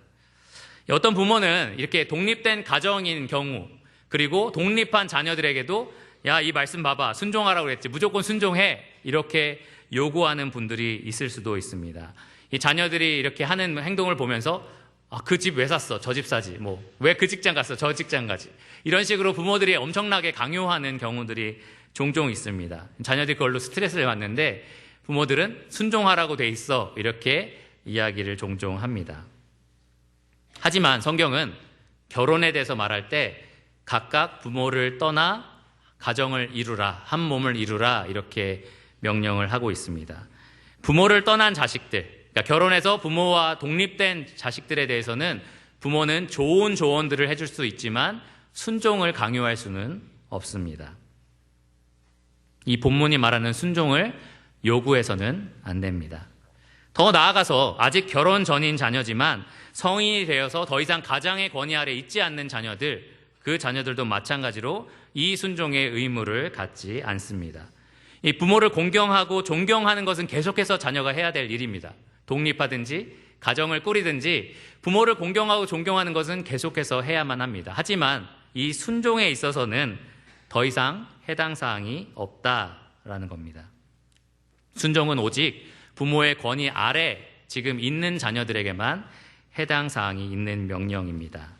어떤 부모는 이렇게 독립된 가정인 경우 그리고 독립한 자녀들에게도 야, 이 말씀 봐봐. 순종하라고 그랬지. 무조건 순종해. 이렇게 요구하는 분들이 있을 수도 있습니다. 이 자녀들이 이렇게 하는 행동을 보면서 그 집 왜 샀어? 저 집 사지. 왜 그 직장 갔어? 저 직장 가지. 이런 식으로 부모들이 엄청나게 강요하는 경우들이 종종 있습니다. 자녀들이 그걸로 스트레스를 받는데 부모들은 순종하라고 돼 있어. 이렇게 이야기를 종종 합니다. 하지만 성경은 결혼에 대해서 말할 때 각각 부모를 떠나 가정을 이루라, 한 몸을 이루라 이렇게 명령을 하고 있습니다. 부모를 떠난 자식들, 그러니까 결혼해서 부모와 독립된 자식들에 대해서는 부모는 좋은 조언들을 해줄 수 있지만 순종을 강요할 수는 없습니다. 이 본문이 말하는 순종을 요구해서는 안 됩니다. 더 나아가서 아직 결혼 전인 자녀지만 성인이 되어서 더 이상 가장의 권위 아래 있지 않는 자녀들, 그 자녀들도 마찬가지로 이 순종의 의무를 갖지 않습니다. 이 부모를 공경하고 존경하는 것은 계속해서 자녀가 해야 될 일입니다. 독립하든지 가정을 꾸리든지 부모를 공경하고 존경하는 것은 계속해서 해야만 합니다. 하지만 이 순종에 있어서는 더 이상 해당 사항이 없다라는 겁니다. 순종은 오직 부모의 권위 아래 지금 있는 자녀들에게만 해당 사항이 있는 명령입니다.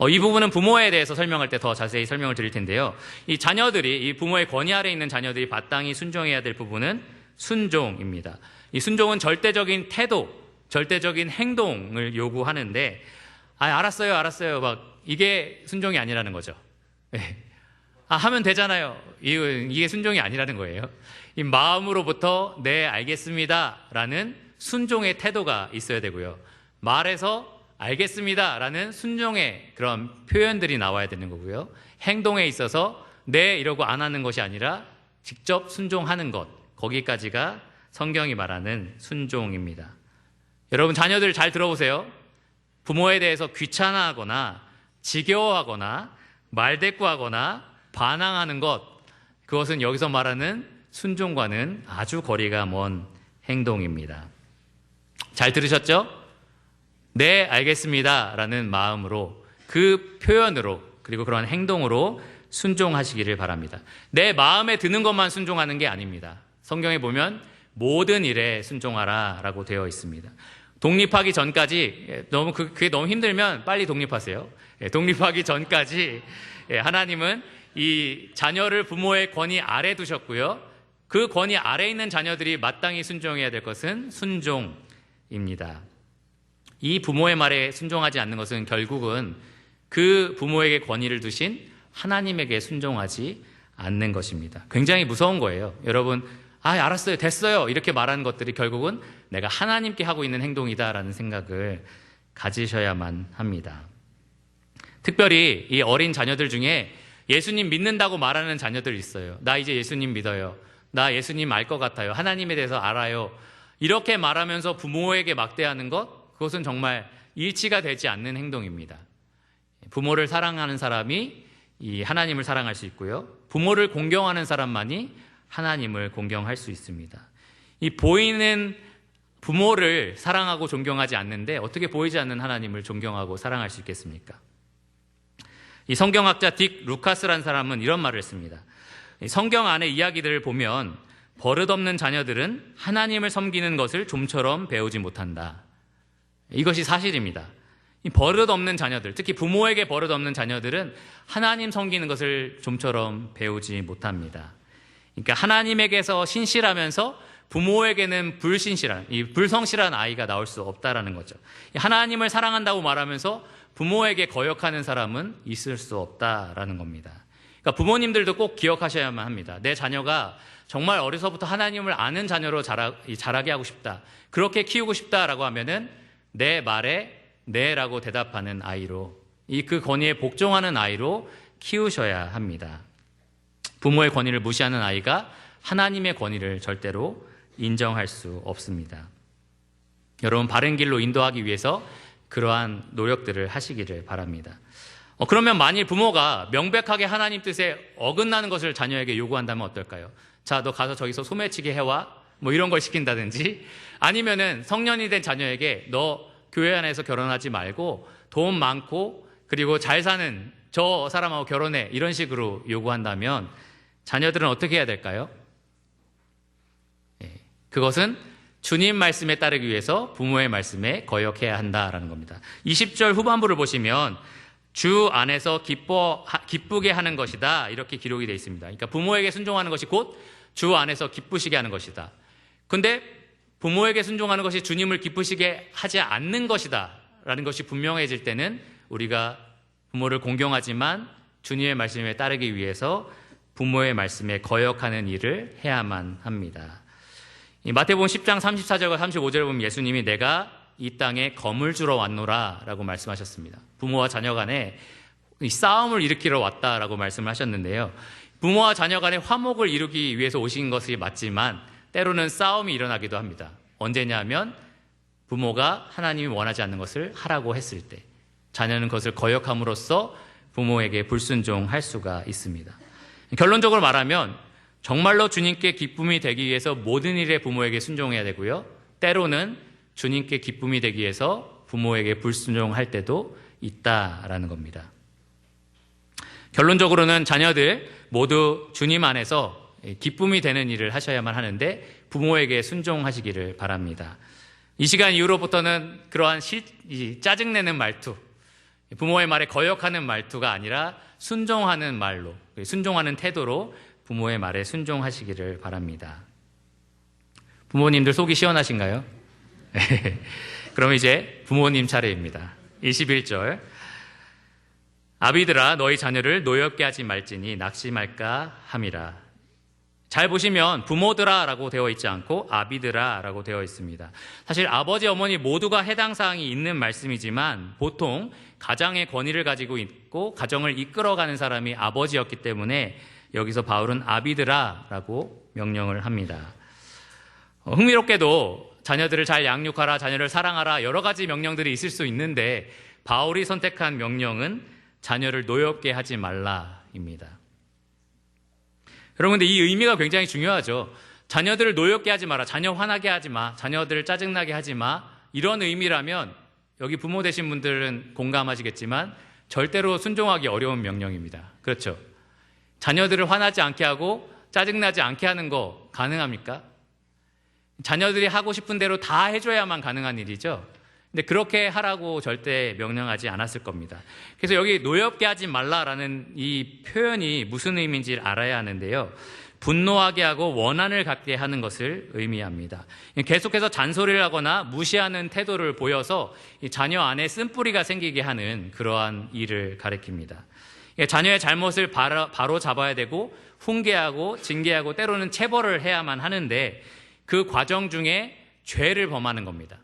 이 부분은 부모에 대해서 설명할 때 더 자세히 설명을 드릴 텐데요. 이 자녀들이, 이 부모의 권위 아래 있는 자녀들이 마땅히 순종해야 될 부분은 순종입니다. 이 순종은 절대적인 태도, 절대적인 행동을 요구하는데, 알았어요. 이게 순종이 아니라는 거죠. 네. 하면 되잖아요. 이게 순종이 아니라는 거예요. 이 마음으로부터 네, 알겠습니다. 라는 순종의 태도가 있어야 되고요. 말해서 알겠습니다. 라는 순종의 그런 표현들이 나와야 되는 거고요. 행동에 있어서 네, 이러고 안 하는 것이 아니라 직접 순종하는 것, 거기까지가 성경이 말하는 순종입니다. 여러분, 자녀들 잘 들어보세요. 부모에 대해서 귀찮아하거나 지겨워하거나 말대꾸하거나 반항하는 것, 그것은 여기서 말하는 순종과는 아주 거리가 먼 행동입니다. 잘 들으셨죠? 네, 알겠습니다 라는 마음으로, 그 표현으로, 그리고 그런 행동으로 순종하시기를 바랍니다. 내 마음에 드는 것만 순종하는 게 아닙니다. 성경에 보면 모든 일에 순종하라 라고 되어 있습니다. 독립하기 전까지, 그게 너무 힘들면 빨리 독립하세요. 독립하기 전까지 하나님은 이 자녀를 부모의 권위 아래 두셨고요. 그 권위 아래 있는 자녀들이 마땅히 순종해야 될 것은 순종입니다. 이 부모의 말에 순종하지 않는 것은 결국은 그 부모에게 권위를 두신 하나님에게 순종하지 않는 것입니다. 굉장히 무서운 거예요. 여러분, 알았어요, 됐어요 이렇게 말하는 것들이 결국은 내가 하나님께 하고 있는 행동이다라는 생각을 가지셔야만 합니다. 특별히 이 어린 자녀들 중에 예수님 믿는다고 말하는 자녀들 있어요. 나 이제 예수님 믿어요. 나 예수님 알 것 같아요. 하나님에 대해서 알아요. 이렇게 말하면서 부모에게 막대하는 것, 그것은 정말 일치가 되지 않는 행동입니다. 부모를 사랑하는 사람이 이 하나님을 사랑할 수 있고요. 부모를 공경하는 사람만이 하나님을 공경할 수 있습니다. 이 보이는 부모를 사랑하고 존경하지 않는데 어떻게 보이지 않는 하나님을 존경하고 사랑할 수 있겠습니까? 이 성경학자 딕 루카스라는 사람은 이런 말을 했습니다. 성경 안의 이야기들을 보면 버릇없는 자녀들은 하나님을 섬기는 것을 좀처럼 배우지 못한다. 이것이 사실입니다. 이 버릇없는 자녀들, 특히 부모에게 버릇없는 자녀들은 하나님 섬기는 것을 좀처럼 배우지 못합니다. 그러니까 하나님에게서 신실하면서 부모에게는 불신실한, 이 불성실한 아이가 나올 수 없다라는 거죠. 하나님을 사랑한다고 말하면서 부모에게 거역하는 사람은 있을 수 없다라는 겁니다. 그러니까 부모님들도 꼭 기억하셔야만 합니다. 내 자녀가 정말 어려서부터 하나님을 아는 자녀로 자라게 하고 싶다, 그렇게 키우고 싶다라고 하면은 내 말에 네라고 대답하는 아이로, 그 권위에 복종하는 아이로 키우셔야 합니다. 부모의 권위를 무시하는 아이가 하나님의 권위를 절대로 인정할 수 없습니다. 여러분, 바른 길로 인도하기 위해서 그러한 노력들을 하시기를 바랍니다. 그러면 만일 부모가 명백하게 하나님 뜻에 어긋나는 것을 자녀에게 요구한다면 어떨까요? 자, 너 가서 저기서 소매치기 해와, 이런 걸 시킨다든지, 아니면은 성년이 된 자녀에게 너 교회 안에서 결혼하지 말고 돈 많고 그리고 잘 사는 저 사람하고 결혼해, 이런 식으로 요구한다면 자녀들은 어떻게 해야 될까요? 그것은 주님 말씀에 따르기 위해서 부모의 말씀에 거역해야 한다라는 겁니다. 20절 후반부를 보시면 주 안에서 기쁘게 하는 것이다, 이렇게 기록이 되어 있습니다. 그러니까 부모에게 순종하는 것이 곧 주 안에서 기쁘시게 하는 것이다. 근데 부모에게 순종하는 것이 주님을 기쁘시게 하지 않는 것이다 라는 것이 분명해질 때는 우리가 부모를 공경하지만 주님의 말씀에 따르기 위해서 부모의 말씀에 거역하는 일을 해야만 합니다. 마태복음 10장 34절과 35절을 보면 예수님이 내가 이 땅에 검을 주러 왔노라 라고 말씀하셨습니다. 부모와 자녀 간에 싸움을 일으키러 왔다라고 말씀을 하셨는데요. 부모와 자녀 간에 화목을 이루기 위해서 오신 것이 맞지만 때로는 싸움이 일어나기도 합니다. 언제냐면 부모가 하나님이 원하지 않는 것을 하라고 했을 때, 자녀는 그것을 거역함으로써 부모에게 불순종할 수가 있습니다. 결론적으로 말하면 정말로 주님께 기쁨이 되기 위해서 모든 일에 부모에게 순종해야 되고요, 때로는 주님께 기쁨이 되기 위해서 부모에게 불순종할 때도 있다라는 겁니다. 결론적으로는 자녀들 모두 주님 안에서 기쁨이 되는 일을 하셔야만 하는데 부모에게 순종하시기를 바랍니다. 이 시간 이후로부터는 그러한 짜증내는 말투, 부모의 말에 거역하는 말투가 아니라 순종하는 말로, 순종하는 태도로 부모의 말에 순종하시기를 바랍니다. 부모님들 속이 시원하신가요? 그럼 이제 부모님 차례입니다. 21절. 아비들아 너희 자녀를 노엽게 하지 말지니 낙심할까 함이라. 잘 보시면 부모들아 라고 되어 있지 않고 아비들아 라고 되어 있습니다. 사실 아버지 어머니 모두가 해당 사항이 있는 말씀이지만 보통 가장의 권위를 가지고 있고 가정을 이끌어가는 사람이 아버지였기 때문에 여기서 바울은 아비드라라고 명령을 합니다. 흥미롭게도 자녀들을 잘 양육하라, 자녀를 사랑하라 여러 가지 명령들이 있을 수 있는데 바울이 선택한 명령은 자녀를 노엽게 하지 말라입니다. 여러분, 근데 이 의미가 굉장히 중요하죠. 자녀들을 노엽게 하지 마라, 자녀 화나게 하지 마, 자녀들을 짜증나게 하지 마, 이런 의미라면 여기 부모 되신 분들은 공감하시겠지만 절대로 순종하기 어려운 명령입니다. 그렇죠? 자녀들을 화나지 않게 하고 짜증나지 않게 하는 거 가능합니까? 자녀들이 하고 싶은 대로 다 해줘야만 가능한 일이죠. 근데 그렇게 하라고 절대 명령하지 않았을 겁니다. 그래서 여기 노엽게 하지 말라라는 이 표현이 무슨 의미인지 알아야 하는데요. 분노하게 하고 원한을 갖게 하는 것을 의미합니다. 계속해서 잔소리를 하거나 무시하는 태도를 보여서 자녀 안에 쓴뿌리가 생기게 하는 그러한 일을 가리킵니다. 자녀의 잘못을 바로 잡아야 되고 훈계하고 징계하고 때로는 체벌을 해야만 하는데 그 과정 중에 죄를 범하는 겁니다.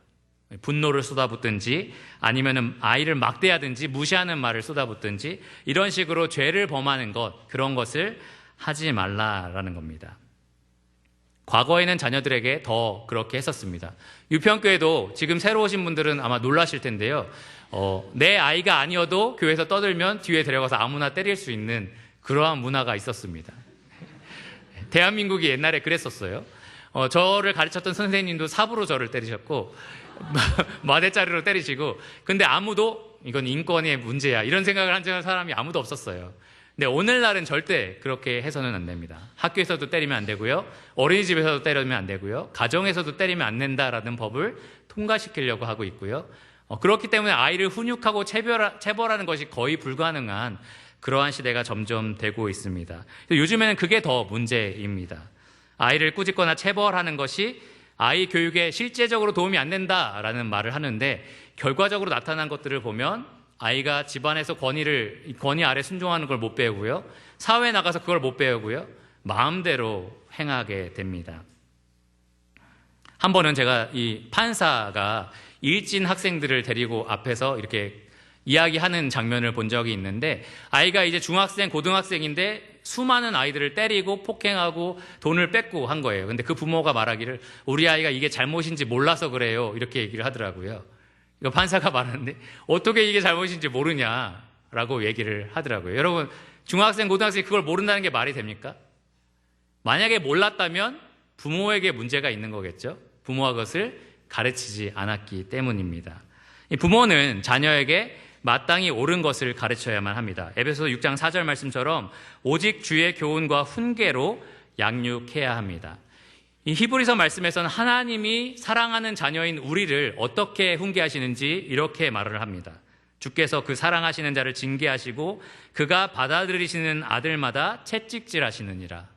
분노를 쏟아붓든지 아니면 아이를 막대하든지 무시하는 말을 쏟아붓든지 이런 식으로 죄를 범하는 것, 그런 것을 하지 말라라는 겁니다. 과거에는 자녀들에게 더 그렇게 했었습니다. 유평교회도 지금 새로 오신 분들은 아마 놀라실 텐데요. 내 아이가 아니어도 교회에서 떠들면 뒤에 데려가서 아무나 때릴 수 있는 그러한 문화가 있었습니다. 대한민국이 옛날에 그랬었어요. 저를 가르쳤던 선생님도 삽으로 저를 때리셨고 마대자루로 때리시고, 근데 아무도 이건 인권의 문제야 이런 생각을 한 사람이 아무도 없었어요. 근데 오늘날은 절대 그렇게 해서는 안 됩니다. 학교에서도 때리면 안 되고요, 어린이집에서도 때리면 안 되고요, 가정에서도 때리면 안 된다라는 법을 통과시키려고 하고 있고요. 그렇기 때문에 아이를 훈육하고 체벌하는 것이 거의 불가능한 그러한 시대가 점점 되고 있습니다. 요즘에는 그게 더 문제입니다. 아이를 꾸짖거나 체벌하는 것이 아이 교육에 실제적으로 도움이 안 된다라는 말을 하는데 결과적으로 나타난 것들을 보면 아이가 집안에서 권위 아래 순종하는 걸 못 배우고요, 사회에 나가서 그걸 못 배우고요, 마음대로 행하게 됩니다. 한 번은 제가 이 판사가 일진 학생들을 데리고 앞에서 이렇게 이야기하는 장면을 본 적이 있는데, 아이가 이제 중학생, 고등학생인데 수많은 아이들을 때리고 폭행하고 돈을 뺏고 한 거예요. 근데 그 부모가 말하기를 우리 아이가 이게 잘못인지 몰라서 그래요 이렇게 얘기를 하더라고요. 이거 판사가 말하는데 어떻게 이게 잘못인지 모르냐라고 얘기를 하더라고요. 여러분, 중학생, 고등학생이 그걸 모른다는 게 말이 됩니까? 만약에 몰랐다면 부모에게 문제가 있는 거겠죠. 부모가 그것을 가르치지 않았기 때문입니다. 부모는 자녀에게 마땅히 옳은 것을 가르쳐야만 합니다. 에베소서 6장 4절 말씀처럼 오직 주의 교훈과 훈계로 양육해야 합니다. 이 히브리서 말씀에서는 하나님이 사랑하는 자녀인 우리를 어떻게 훈계하시는지 이렇게 말을 합니다. 주께서 그 사랑하시는 자를 징계하시고 그가 받아들이시는 아들마다 채찍질하시느니라.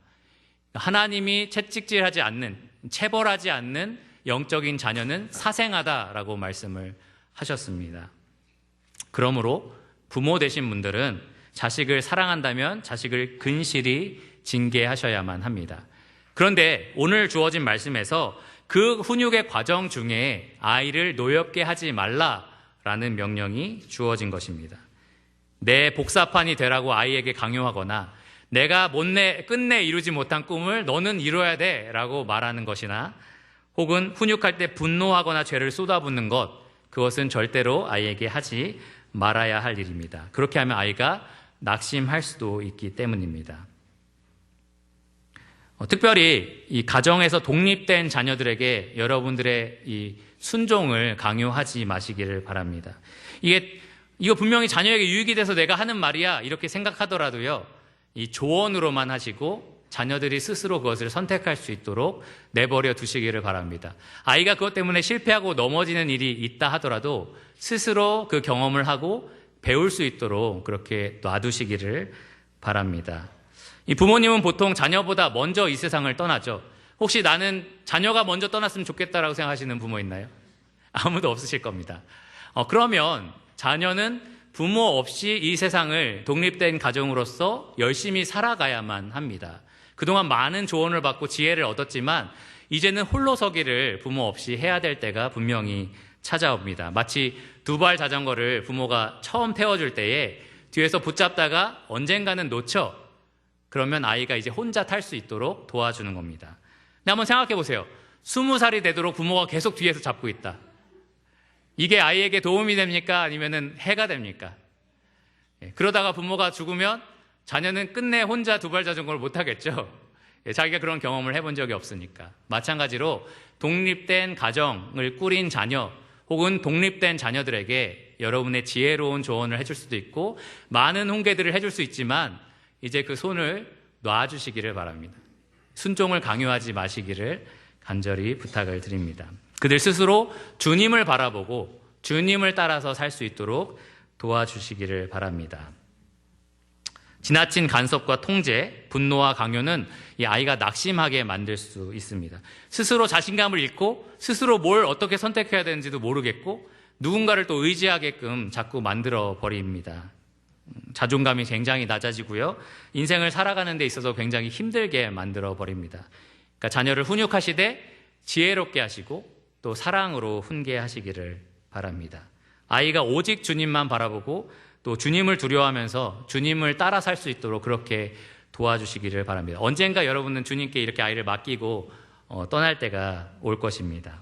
하나님이 채찍질하지 않는, 체벌하지 않는 영적인 자녀는 사생하다라고 말씀을 하셨습니다. 그러므로 부모 되신 분들은 자식을 사랑한다면 자식을 근실히 징계하셔야만 합니다. 그런데 오늘 주어진 말씀에서 그 훈육의 과정 중에 아이를 노엽게 하지 말라라는 명령이 주어진 것입니다. 내 복사판이 되라고 아이에게 강요하거나 내가 끝내 이루지 못한 꿈을 너는 이뤄야 돼 라고 말하는 것이나 혹은 훈육할 때 분노하거나 죄를 쏟아붓는 것, 그것은 절대로 아이에게 하지 말아야 할 일입니다. 그렇게 하면 아이가 낙심할 수도 있기 때문입니다. 특별히 이 가정에서 독립된 자녀들에게 여러분들의 이 순종을 강요하지 마시기를 바랍니다. 이거 분명히 자녀에게 유익이 돼서 내가 하는 말이야 이렇게 생각하더라도요, 이 조언으로만 하시고 자녀들이 스스로 그것을 선택할 수 있도록 내버려 두시기를 바랍니다. 아이가 그것 때문에 실패하고 넘어지는 일이 있다 하더라도 스스로 그 경험을 하고 배울 수 있도록 그렇게 놔두시기를 바랍니다. 이 부모님은 보통 자녀보다 먼저 이 세상을 떠나죠. 혹시 나는 자녀가 먼저 떠났으면 좋겠다라고 생각하시는 부모 있나요? 아무도 없으실 겁니다. 그러면 자녀는 부모 없이 이 세상을 독립된 가정으로서 열심히 살아가야만 합니다. 그동안 많은 조언을 받고 지혜를 얻었지만 이제는 홀로 서기를 부모 없이 해야 될 때가 분명히 찾아옵니다. 마치 두발 자전거를 부모가 처음 태워줄 때에 뒤에서 붙잡다가 언젠가는 놓쳐 그러면 아이가 이제 혼자 탈 수 있도록 도와주는 겁니다. 근데 한번 생각해 보세요. 20살이 되도록 부모가 계속 뒤에서 잡고 있다. 이게 아이에게 도움이 됩니까? 아니면 해가 됩니까? 그러다가 부모가 죽으면 자녀는 끝내 혼자 두발 자전거를 못 하겠죠. 자기가 그런 경험을 해본 적이 없으니까. 마찬가지로 독립된 가정을 꾸린 자녀 혹은 독립된 자녀들에게 여러분의 지혜로운 조언을 해줄 수도 있고 많은 훈계들을 해줄 수 있지만 이제 그 손을 놔주시기를 바랍니다. 순종을 강요하지 마시기를 간절히 부탁을 드립니다. 그들 스스로 주님을 바라보고 주님을 따라서 살 수 있도록 도와주시기를 바랍니다. 지나친 간섭과 통제, 분노와 강요는 이 아이가 낙심하게 만들 수 있습니다. 스스로 자신감을 잃고 스스로 뭘 어떻게 선택해야 되는지도 모르겠고 누군가를 또 의지하게끔 자꾸 만들어 버립니다. 자존감이 굉장히 낮아지고요. 인생을 살아가는 데 있어서 굉장히 힘들게 만들어 버립니다. 그러니까 자녀를 훈육하시되 지혜롭게 하시고 또 사랑으로 훈계하시기를 바랍니다. 아이가 오직 주님만 바라보고 또 주님을 두려워하면서 주님을 따라 살 수 있도록 그렇게 도와주시기를 바랍니다. 언젠가 여러분은 주님께 이렇게 아이를 맡기고 떠날 때가 올 것입니다.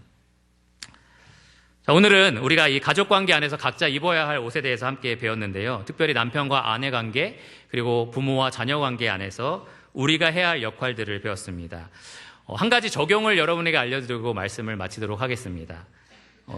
자, 오늘은 우리가 이 가족 관계 안에서 각자 입어야 할 옷에 대해서 함께 배웠는데요. 특별히 남편과 아내 관계 그리고 부모와 자녀 관계 안에서 우리가 해야 할 역할들을 배웠습니다. 한 가지 적용을 여러분에게 알려드리고 말씀을 마치도록 하겠습니다.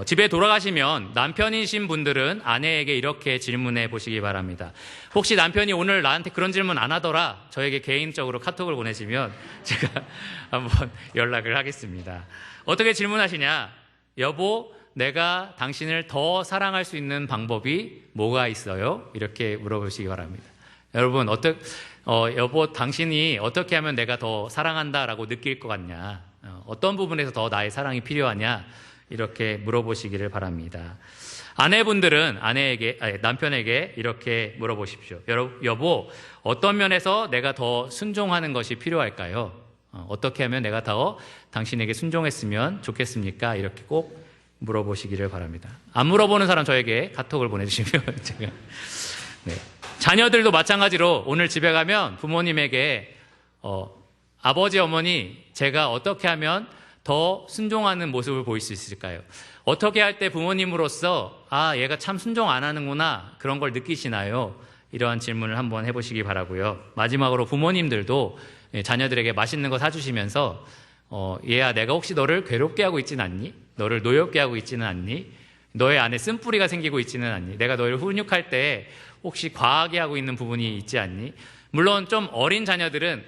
집에 돌아가시면 남편이신 분들은 아내에게 이렇게 질문해 보시기 바랍니다. 혹시 남편이 오늘 나한테 그런 질문 안 하더라 저에게 개인적으로 카톡을 보내시면 제가 한번 연락을 하겠습니다. 어떻게 질문하시냐? 여보, 내가 당신을 더 사랑할 수 있는 방법이 뭐가 있어요? 이렇게 물어보시기 바랍니다. 여러분, 여보, 당신이 어떻게 하면 내가 더 사랑한다라고 느낄 것 같냐? 어떤 부분에서 더 나의 사랑이 필요하냐? 이렇게 물어보시기를 바랍니다. 아내분들은 남편에게 이렇게 물어보십시오. 여보, 어떤 면에서 내가 더 순종하는 것이 필요할까요? 어떻게 하면 내가 더 당신에게 순종했으면 좋겠습니까? 이렇게 꼭 물어보시기를 바랍니다. 안 물어보는 사람 저에게 카톡을 보내주시면 제가 자녀들도 마찬가지로 오늘 집에 가면 부모님에게 아버지, 어머니, 제가 어떻게 하면 더 순종하는 모습을 보일 수 있을까요? 어떻게 할 때 부모님으로서 얘가 참 순종 안 하는구나 그런 걸 느끼시나요? 이러한 질문을 한번 해보시기 바라고요. 마지막으로 부모님들도 자녀들에게 맛있는 거 사주시면서 얘야, 내가 혹시 너를 괴롭게 하고 있지는 않니? 너를 노엽게 하고 있지는 않니? 너의 안에 쓴뿌리가 생기고 있지는 않니? 내가 너를 훈육할 때 혹시 과하게 하고 있는 부분이 있지 않니? 물론 좀 어린 자녀들은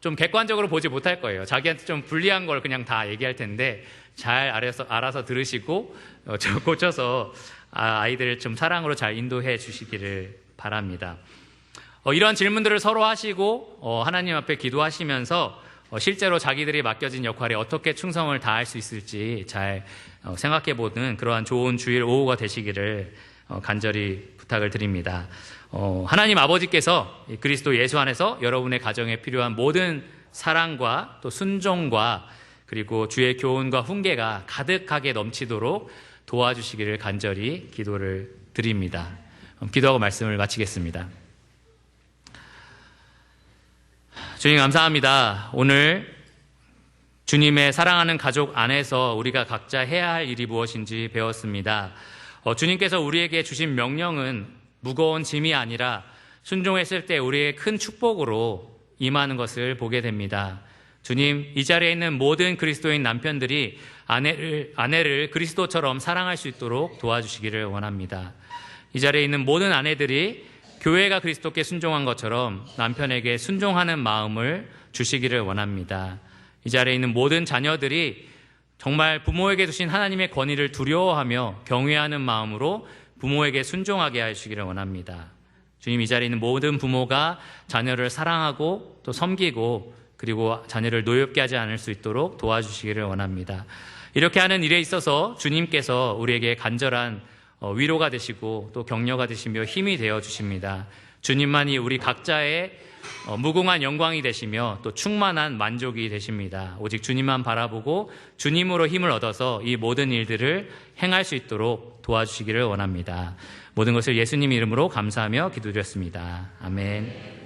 좀 객관적으로 보지 못할 거예요. 자기한테 좀 불리한 걸 그냥 다 얘기할 텐데 잘 알아서 들으시고 고쳐서 아이들을 좀 사랑으로 잘 인도해 주시기를 바랍니다. 이런 질문들을 서로 하시고 하나님 앞에 기도하시면서 실제로 자기들이 맡겨진 역할에 어떻게 충성을 다할 수 있을지 잘 생각해보는 그러한 좋은 주일 오후가 되시기를 간절히 부탁을 드립니다. 하나님 아버지께서 그리스도 예수 안에서 여러분의 가정에 필요한 모든 사랑과 또 순종과 그리고 주의 교훈과 훈계가 가득하게 넘치도록 도와주시기를 간절히 기도를 드립니다. 기도하고 말씀을 마치겠습니다. 주님 감사합니다. 오늘 주님의 사랑하는 가족 안에서 우리가 각자 해야 할 일이 무엇인지 배웠습니다. 주님께서 우리에게 주신 명령은 무거운 짐이 아니라 순종했을 때 우리의 큰 축복으로 임하는 것을 보게 됩니다. 주님, 이 자리에 있는 모든 그리스도인 남편들이 아내를 그리스도처럼 사랑할 수 있도록 도와주시기를 원합니다. 이 자리에 있는 모든 아내들이 교회가 그리스도께 순종한 것처럼 남편에게 순종하는 마음을 주시기를 원합니다. 이 자리에 있는 모든 자녀들이 정말 부모에게 주신 하나님의 권위를 두려워하며 경외하는 마음으로 부모에게 순종하게 하시기를 원합니다. 주님, 이 자리에 있는 모든 부모가 자녀를 사랑하고 또 섬기고 그리고 자녀를 노엽게 하지 않을 수 있도록 도와주시기를 원합니다. 이렇게 하는 일에 있어서 주님께서 우리에게 간절한 위로가 되시고 또 격려가 되시며 힘이 되어 주십니다. 주님만이 우리 각자의 무궁한 영광이 되시며 또 충만한 만족이 되십니다. 오직 주님만 바라보고 주님으로 힘을 얻어서 이 모든 일들을 행할 수 있도록 도와주시기를 원합니다. 모든 것을 예수님 이름으로 감사하며 기도드렸습니다. 아멘.